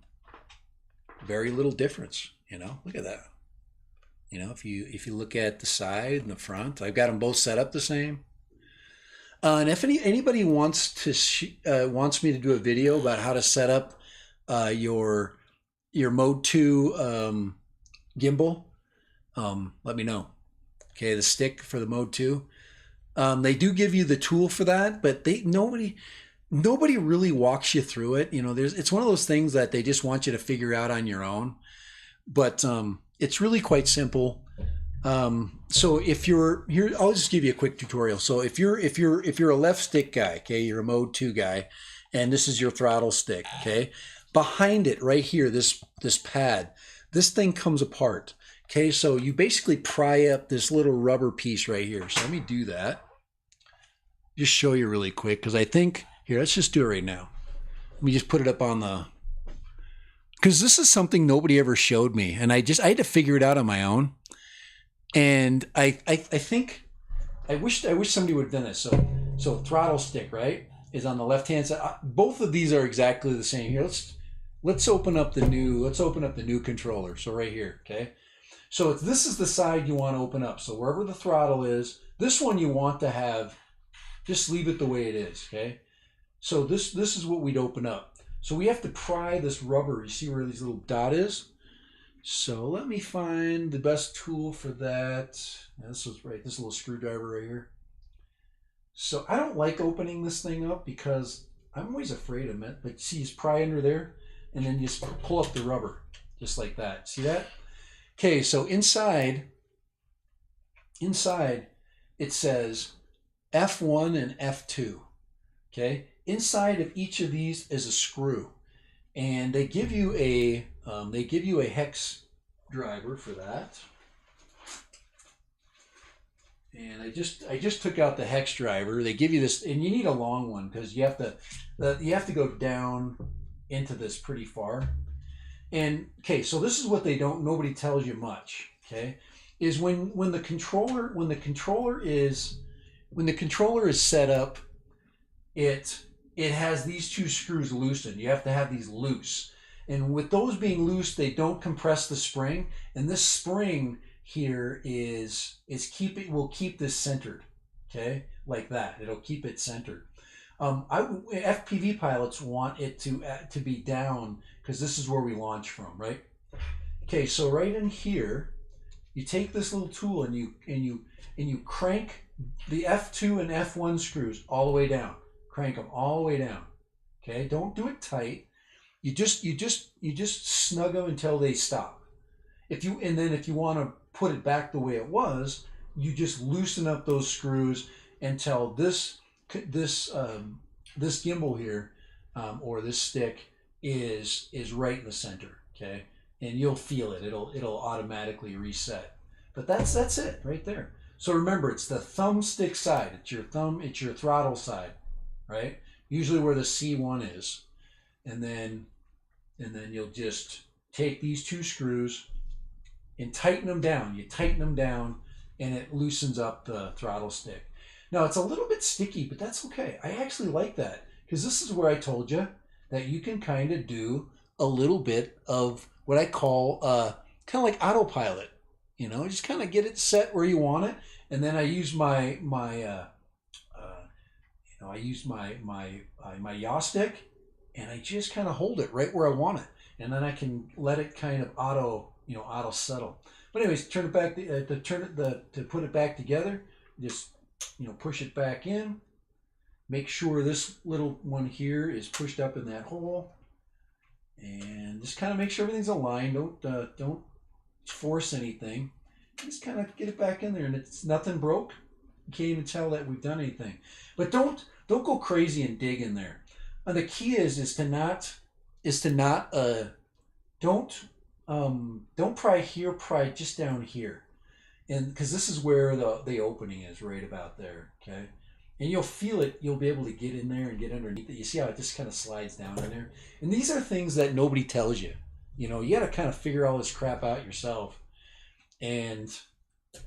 little difference. Look at that. If you look at the side and the front, I've got them both set up the same. And if anybody wants to wants me to do a video about how to set up your Mode 2 gimbal, let me know. Okay, the stick for the Mode 2. They do give you the tool for that, but nobody really walks you through it. You know, it's one of those things that they just want you to figure out on your own. But it's really quite simple. So if you're here, I'll just give you a quick tutorial. So if you're a left stick guy, okay, you're a Mode 2 guy, and this is your throttle stick, okay. Behind it, right here, this pad, this thing comes apart. Okay, so you basically pry up this little rubber piece right here. So let me do that. Just show you really quick, because I think, here, let's just do it right now. Let me just put it up on the, because this is something nobody ever showed me, and I had to figure it out on my own. And I think, I wish somebody would have done this. So throttle stick, right, is on the left-hand side. Both of these are exactly the same. Here, let's open up the new controller. So right here, okay. So this is the side you want to open up. So wherever the throttle is, this one you want to have, just leave it the way it is, okay? So this is what we'd open up. So we have to pry this rubber. You see where this little dot is? So let me find the best tool for that. Now, this was right, this little screwdriver right here. So I don't like opening this thing up because I'm always afraid of it. But see, just pry under there, and then just pull up the rubber, just like that. See that? Okay, so inside it says F1 and F2. Okay, inside of each of these is a screw, and they give you a hex driver for that. And I just took out the hex driver. They give you this, and you need a long one because you have to go down into this pretty far. And okay, so this is what nobody tells you much, okay, is when the controller is set up, it has these two screws loosened. You have to have these loose. And with those being loose, they don't compress the spring, and this spring here will keep this centered, okay, like that. It'll keep it centered. FPV pilots want it to be down because this is where we launch from, right? Okay, so right in here, you take this little tool and you crank the F2 and F1 screws all the way down. Crank them all the way down. Okay, don't do it tight. You just snug them until they stop. If you want to put it back the way it was, you just loosen up those screws until this gimbal here, or this stick is right in the center, okay, and you'll feel it. It'll automatically reset. But that's it right there. So remember, it's the thumbstick side. It's your throttle side, right? Usually where the C1 is, and then you'll just take these two screws and tighten them down. You tighten them down, and it loosens up the throttle stick. Now, it's a little bit sticky, but that's okay. I actually like that because this is where I told you that you can kind of do a little bit of what I call kind of like autopilot. You know, just kind of get it set where you want it, and then I use my yaw stick, and I just kind of hold it right where I want it, and then I can let it kind of auto settle. But anyways, turn it back to put it back together. Just push it back in. Make sure this little one here is pushed up in that hole, and just kind of make sure everything's aligned. Don't force anything. Just kind of get it back in there, and it's nothing broke. You can't even tell that we've done anything. But don't go crazy and dig in there. And the key is to not don't pry here, pry just down here, and because this is where the opening is, right about there, okay, and you'll feel it. You'll be able to get in there and get underneath it. You see how it just kind of slides down in there, and these are things that nobody tells you. You got to kind of figure all this crap out yourself, and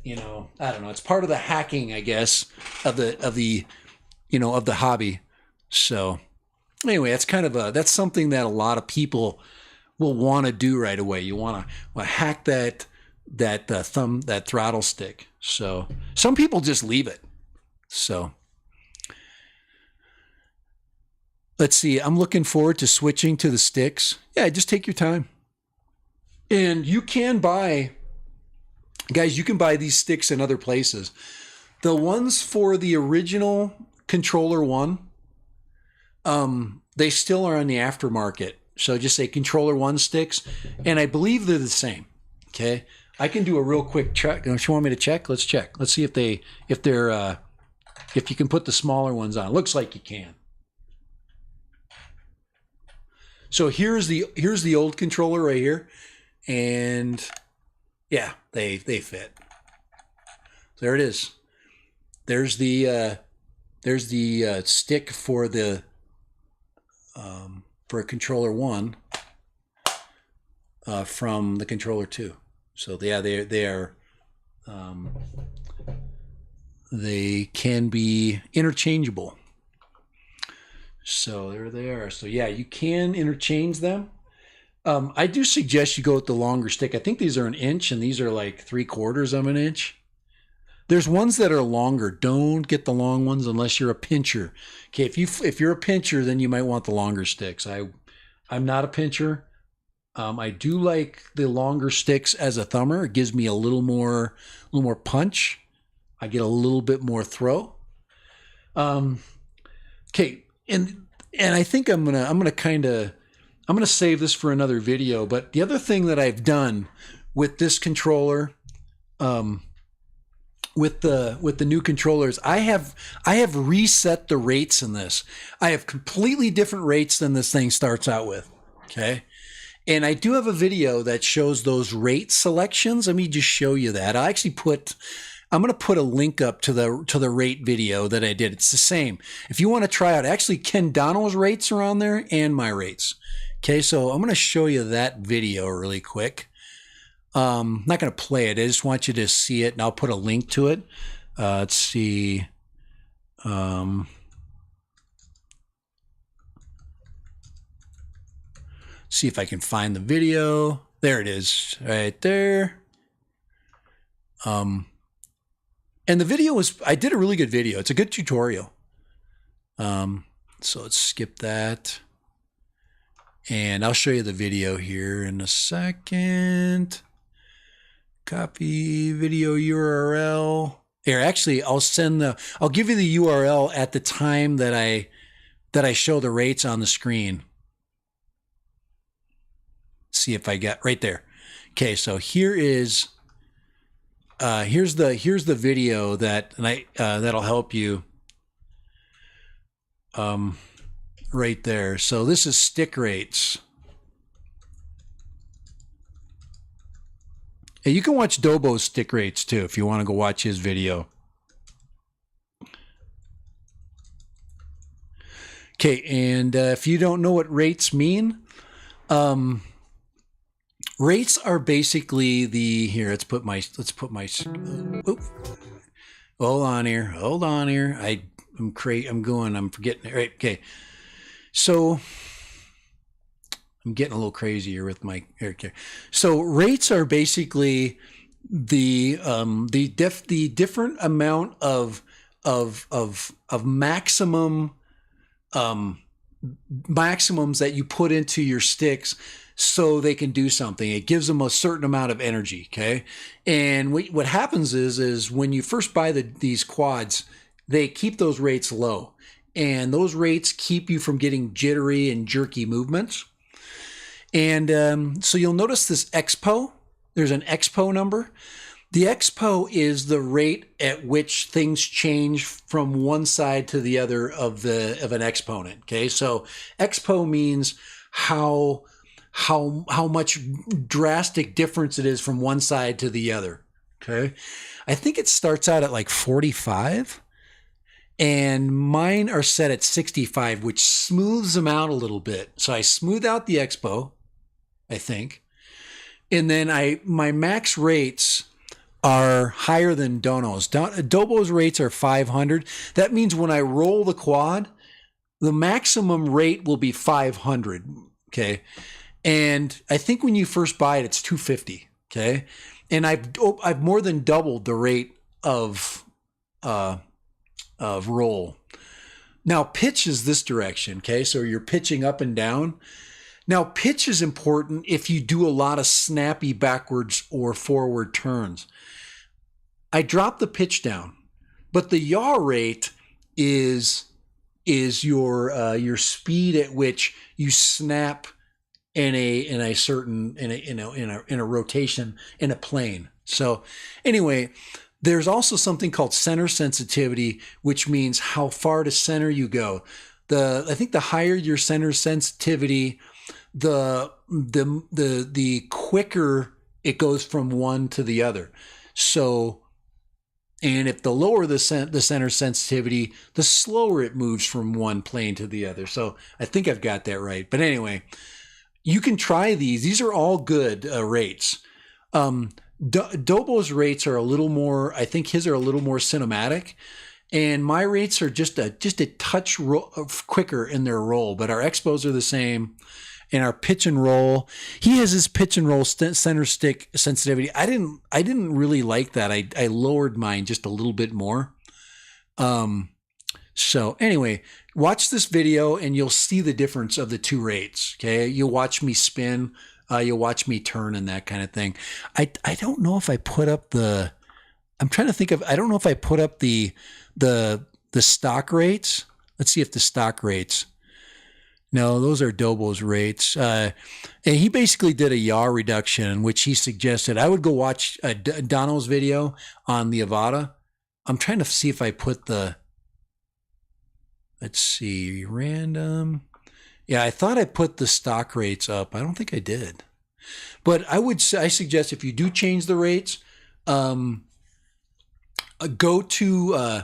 I don't know. It's part of the hacking, I guess, of the hobby. So anyway, that's something that a lot of people will want to do right away. You want to hack that throttle stick. So some people just leave it. So let's see. I'm looking forward to switching to the sticks. Yeah, just take your time. And you can buy, guys, you can buy these sticks in other places. The ones for the original controller one, they still are on the aftermarket. So just say controller one sticks, and I believe they're the same. Okay, I can do a real quick check. Don't you want me to check? Let's check. Let's see if you can put the smaller ones on. Looks like you can. So here's the old controller right here, and yeah, they fit. So there it is. There's the stick for the for a controller one from the controller two. So yeah, they can be interchangeable. So there they are. So yeah, you can interchange them. I do suggest you go with the longer stick. I think these are 1 inch and these are like 3/4 of an inch. There's ones that are longer. Don't get the long ones unless you're a pincher. Okay, if you're a pincher, then you might want the longer sticks. I'm not a pincher. I do like the longer sticks as a thumber. It gives me a little more punch. I get a little bit more throw. Okay, and I think I'm gonna save this for another video. But the other thing that I've done with this controller, with the new controllers, I have reset the rates in this. I have completely different rates than this thing starts out with. Okay. And I do have a video that shows those rate selections. Let me just show you that. I'm going to put a link up to the rate video that I did. It's the same. If you want to try out, actually Ken Donald's rates are on there and my rates. Okay, so I'm going to show you that video really quick. I'm not going to play it. I just want you to see it, and I'll put a link to it. Let's see. See if I can find the video. There it is, right there. And the video I did a really good video. It's a good tutorial. So let's skip that. And I'll show you the video here in a second. Copy video URL. Here, actually, I'll give you the URL at the time that I show the rates on the screen. See if I got right there. Okay, so here's the video that'll help you. Right there. So this is stick rates. And you can watch Dobo's stick rates too if you want to go watch his video. Okay, and if you don't know what rates mean, rates are basically let's put my hold on here. I'm forgetting it. Right, okay. So I'm getting a little crazy here with my okay. So rates are basically the different amount of maximums that you put into your sticks so they can do something. It gives them a certain amount of energy. Okay, and what happens is when you first buy these quads, they keep those rates low. And those rates keep you from getting jittery and jerky movements. And so you'll notice this expo. There's an expo number. The expo is the rate at which things change from one side to the other of an exponent. Okay, so expo means how much drastic difference it is from one side to the other. Okay, I think it starts out at like 45. And mine are set at 65, which smooths them out a little bit. So I smooth out the expo, I think. And then my max rates are higher than Dono's. Dobo's rates are 500. That means when I roll the quad, the maximum rate will be 500. Okay. And I think when you first buy it, it's 250. Okay. And I've more than doubled the rate of roll. Now pitch is this direction, okay? So you're pitching up and down. Now pitch is important if you do a lot of snappy backwards or forward turns. I drop the pitch down, but the yaw rate is your speed at which you snap in a certain in a rotation in a plane. So anyway, there's also something called center sensitivity, which means how far to center you go. I think the higher your center sensitivity, the quicker it goes from one to the other. So, and if the lower the center sensitivity, the slower it moves from one plane to the other. So I think I've got that right. But anyway, you can try these. These are all good rates. Dobo's rates are a little more, I think his are a little more cinematic, and my rates are just a touch quicker in their roll, but our expos are the same. And our pitch and roll, he has his pitch and roll center stick sensitivity. I didn't really like that. I lowered mine just a little bit more. So anyway, watch this video and you'll see the difference of the two rates. Okay, you'll watch me spin, you'll watch me turn and that kind of thing. I don't know if I put up the. I'm trying to think of. I don't know if I put up the stock rates. Let's see if the stock rates. No, those are Dobo's rates. And he basically did a yaw reduction, which he suggested. I would go watch Donald's video on the Avata. I'm trying to see if I put the, let's see, random. Yeah, I thought I put the stock rates up. I don't think I did. But I suggest if you do change the rates, go to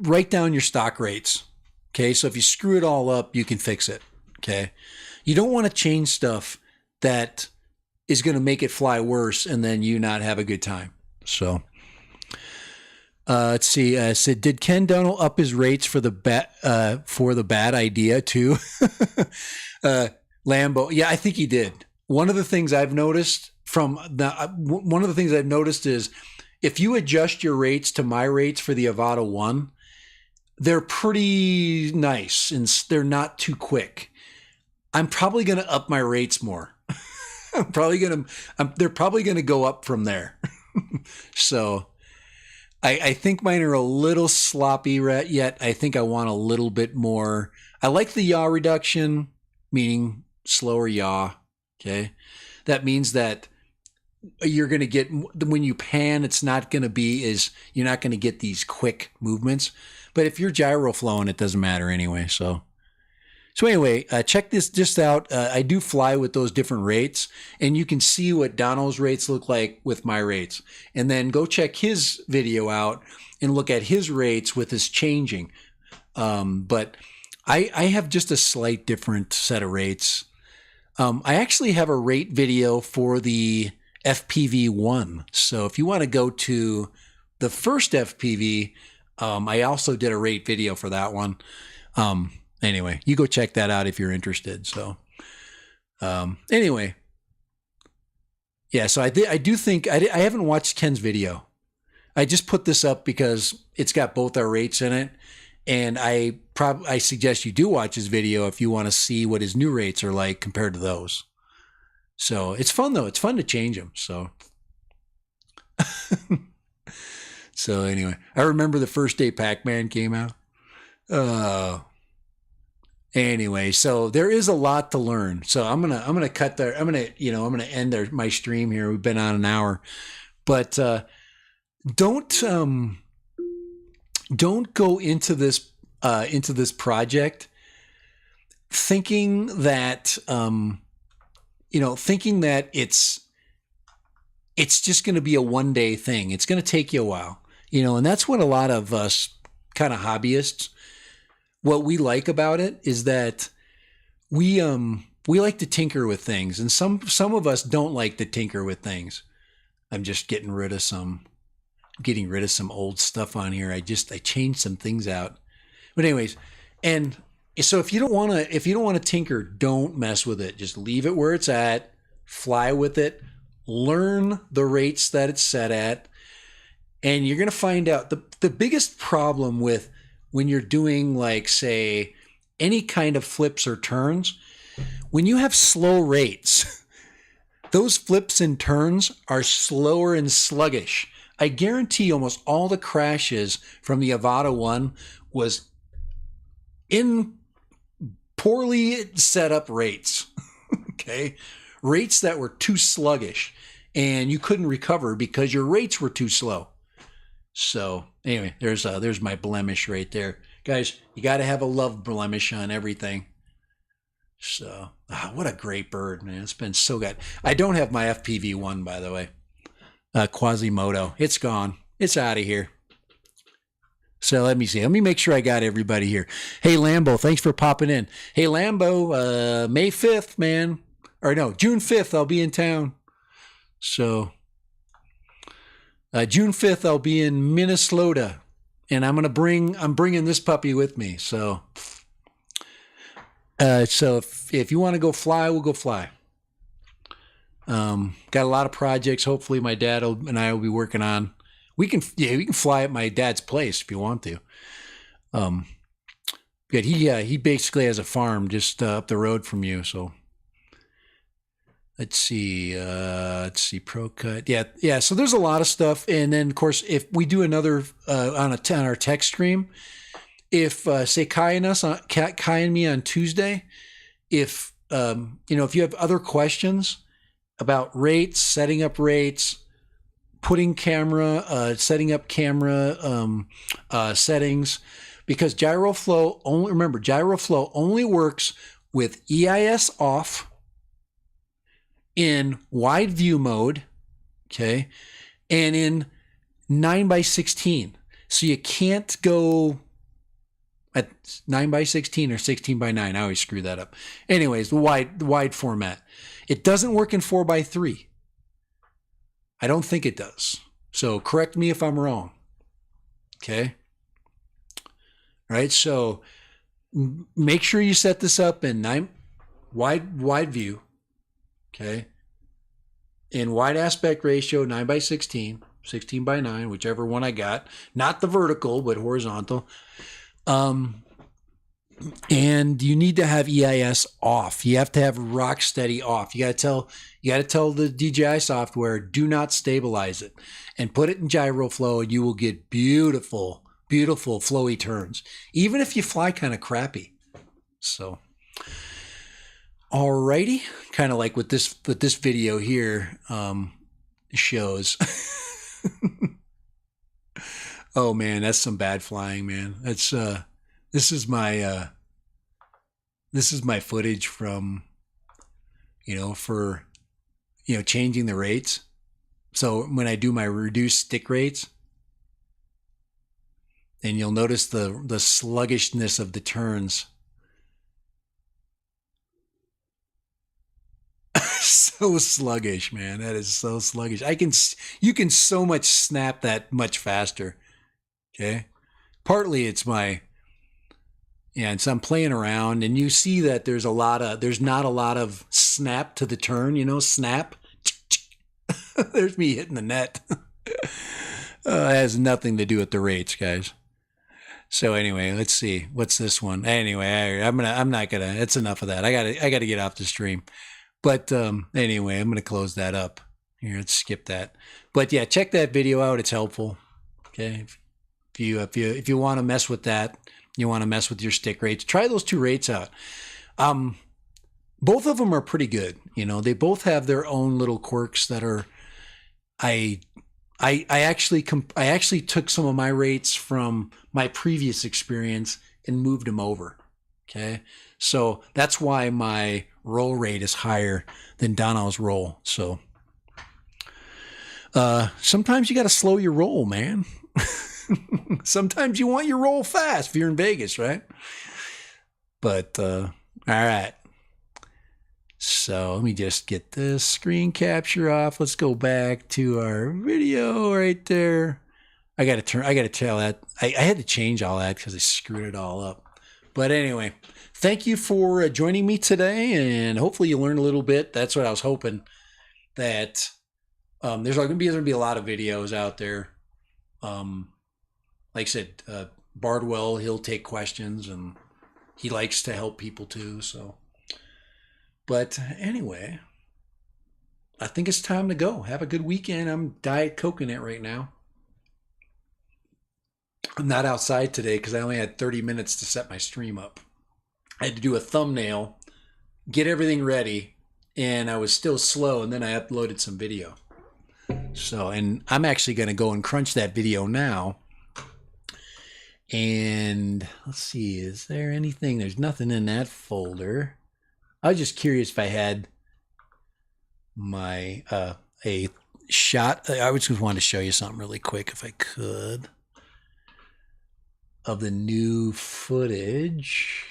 write down your stock rates. Okay, so if you screw it all up, you can fix it. Okay, you don't want to change stuff that is going to make it fly worse and then you not have a good time. So let's see. Said, did Ken Donald up his rates for the bad idea too? Lambo, yeah, I think he did. One of the things I've noticed is if you adjust your rates to my rates for the Avata 1, they're pretty nice and they're not too quick. I'm probably going to up my rates more. They're probably going to go up from there. So I think mine are a little sloppy yet. I think I want a little bit more. I like the yaw reduction, meaning slower yaw. Okay. That means that you're going to get, when you pan, it's not going to be you're not going to get these quick movements. But if you're gyro flowing, it doesn't matter anyway. So anyway, check this just out. I do fly with those different rates, and you can see what Donald's rates look like with my rates. And then go check his video out and look at his rates with his changing. But I have just a slight different set of rates. I actually have a rate video for the FPV1. So if you want to go to the first FPV, I also did a rate video for that one. Anyway, you go check that out if you're interested. So anyway, yeah, so I do think I haven't watched Ken's video. I just put this up because it's got both our rates in it. And I suggest you do watch his video if you want to see what his new rates are like compared to those. So it's fun though. It's fun to change them. So, so anyway, I remember the first day Pac-Man came out. Anyway, so there is a lot to learn. So I'm gonna cut there. I'm gonna end my stream here. We've been on an hour, but don't go into this project thinking that thinking that it's just going to be a one-day thing. It's going to take you a while, and that's what a lot of us kind of hobbyists, what we like about it is that we like to tinker with things, and some of us don't like to tinker with things. I'm just getting rid of some old stuff on here. I changed some things out, but anyways, and so if you don't want to tinker, don't mess with it. Just leave it where it's at, fly with it, learn the rates that it's set at, And you're going to find out the biggest problem with when you're doing, like, say, any kind of flips or turns, when you have slow rates, those flips and turns are slower and sluggish. I guarantee almost all the crashes from the Avata 1 was in poorly set up rates. Okay. Rates that were too sluggish and you couldn't recover because your rates were too slow. So anyway, there's my blemish right there. Guys, you got to have a love blemish on everything. So, what a great bird, man. It's been so good. I don't have my FPV-1, by the way. Quasimodo. It's gone. It's out of here. So let me see. Let me make sure I got everybody here. Hey, Lambo, thanks for popping in. Hey, Lambo, May 5th, man. Or no, June 5th, I'll be in town. So, June 5th, I'll be in Minnesota. And I'm bringing this puppy with me. So, if you want to go fly, we'll go fly. Got a lot of projects. Hopefully my dad and I will be working on. We can fly at my dad's place if you want to. But he basically has a farm just up the road from you. So let's see, Pro Cut. Yeah. So there's a lot of stuff, and then of course if we do another on our tech stream, if say Kai and me on Tuesday, if if you have other questions about rates, setting up rates, putting camera, setting up camera settings, because GyroFlow only works with EIS off in wide view mode, okay, and in 9:16. So you can't go at 9:16 or 16:9. I always screw that up. Anyways, the wide format. It doesn't work in 4:3. I don't think it does. So correct me if I'm wrong. Okay. All right. So make sure you set this up in wide view. Okay. In wide aspect ratio, 9:16, 16:9, whichever one I got. Not the vertical, but horizontal. And you need to have EIS off. You have to have Rocksteady off. You got to tell the DJI software, do not stabilize it, and put it in GyroFlow, and you will get beautiful, beautiful flowy turns, even if you fly kind of crappy. So, alrighty, kind of like what this video here shows. Oh man, that's some bad flying, man. That's this is my footage from, for, changing the rates. So when I do my reduced stick rates, and you'll notice the sluggishness of the turns. So sluggish, man. That is so sluggish. You can so much snap that much faster. Okay. Partly it's and so I'm playing around, and you see that there's not a lot of snap to the turn, snap. There's me hitting the net. It has nothing to do with the rates, guys. So anyway, let's see. What's this one? Anyway, I'm not gonna, it's enough of that. I gotta get off the stream. But anyway, I'm gonna close that up. Here, let's skip that. But yeah, check that video out. It's helpful. Okay. If you want to mess with that, you want to mess with your stick rates, try those two rates out. Both of them are pretty good. They both have their own little quirks that are, I actually took some of my rates from my previous experience and moved them over. Okay. So that's why my roll rate is higher than Donald's roll. So, sometimes you got to slow your roll, man. Sometimes you want your roll fast if you're in Vegas, right? But, all right. So let me just get this screen capture off. Let's go back to our video right there. I got to tell that. I had to change all that because I screwed it all up. But anyway, thank you for joining me today, and hopefully you learned a little bit. That's what I was hoping, that there's going to be a lot of videos out there Like I said, Bardwell, he'll take questions and he likes to help people too. So, but anyway, I think it's time to go. Have a good weekend. I'm Diet Coking it right now. I'm not outside today because I only had 30 minutes to set my stream up. I had to do a thumbnail, get everything ready, and I was still slow, and then I uploaded some video. So, and I'm actually going to go and crunch that video now. And let's see, is there anything? There's nothing in that folder. I was just curious if I had my a shot. I just wanted to show you something really quick if I could of the new footage.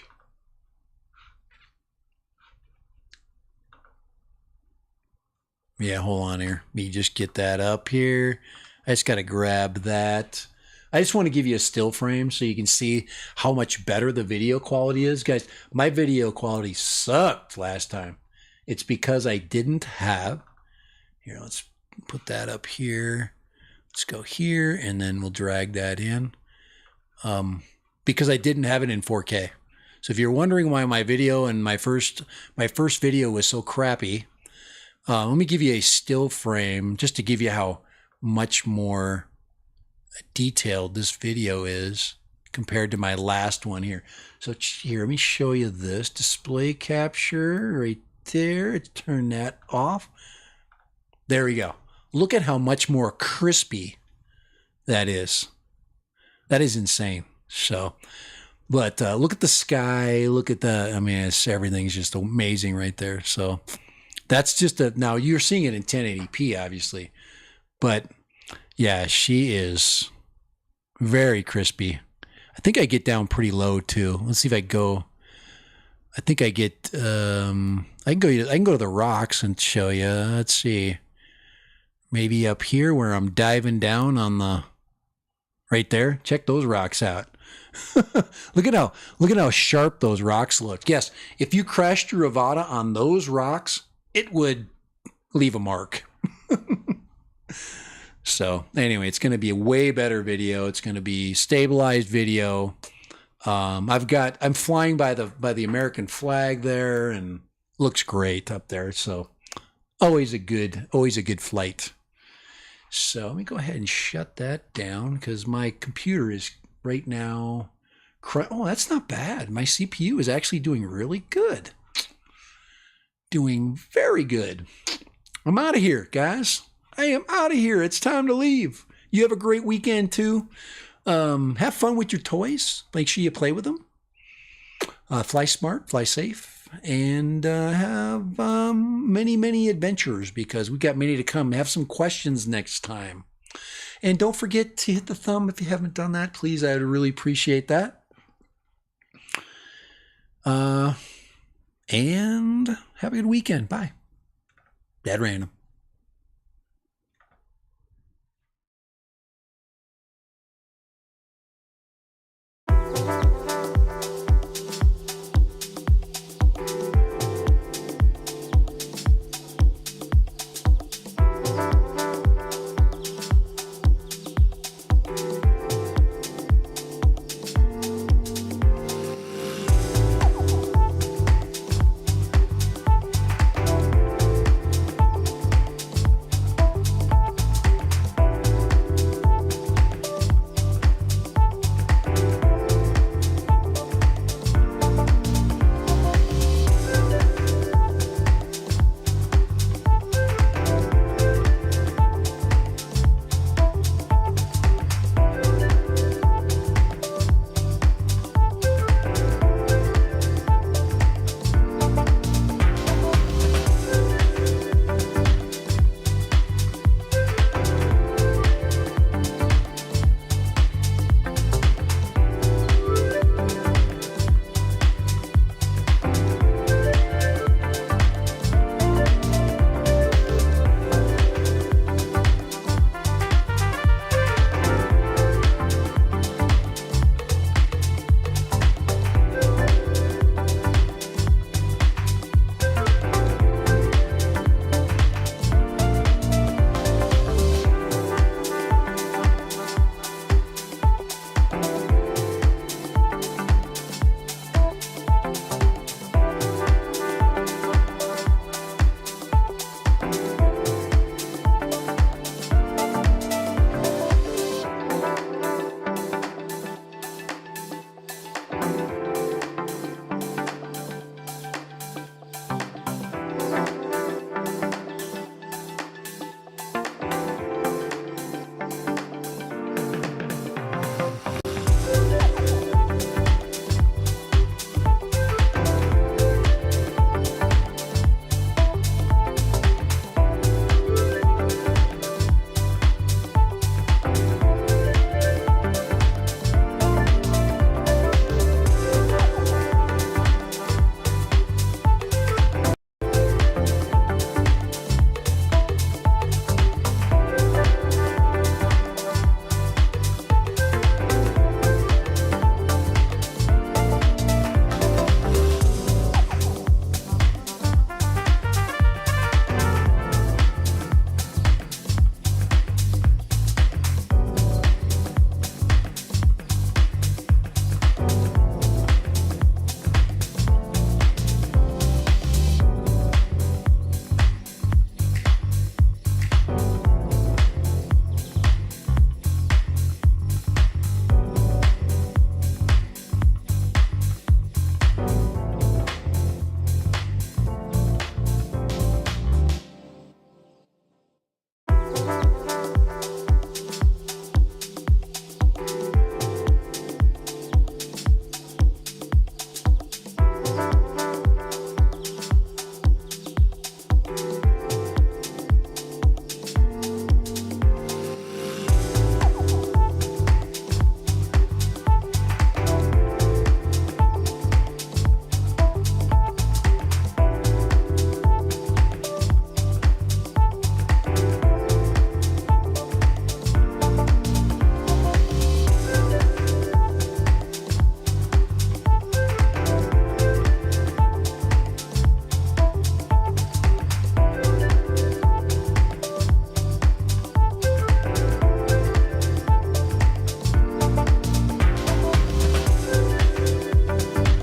Yeah, hold on here. Let me just get that up here. I just got to grab that. I just want to give you a still frame so you can see how much better the video quality is. Guys, my video quality sucked last time. It's because I didn't have... Here, let's put that up here. Let's go here, and then we'll drag that in. Because I didn't have it in 4K. So if you're wondering why my video and my first video was so crappy, let me give you a still frame just to give you how much more detailed this video is compared to my last one here. So here, let me show you this display capture right there. Turn that off. There we go. Look at how much more crispy that is. That is insane. So, but look at the sky. Look at the, I mean, everything's just amazing right there. So that's just now you're seeing it in 1080p, obviously. But yeah, she is very crispy. I think I get down pretty low too. Let's see if I go. I think I get, I can go to the rocks and show you. Let's see. Maybe up here where I'm diving down on the, right there. Check those rocks out. look at how sharp those rocks look. Yes, if you crashed your Avata on those rocks, it would leave a mark. So anyway, it's going to be a way better video. It's going to be stabilized video. I'm flying by the American flag there, and looks great up there. So always a good flight. So let me go ahead and shut that down because my computer is right now. Oh, that's not bad. My CPU is actually doing really good. Doing very good. I'm out of here, guys. I am out of here. It's time to leave. You have a great weekend too. Have fun with your toys. Make sure you play with them. Fly smart, fly safe, and have many adventures because we got many to come. Have some questions next time. And don't forget to hit the thumb if you haven't done that. Please, I would really appreciate that. And have a good weekend. Bye. Bad Random.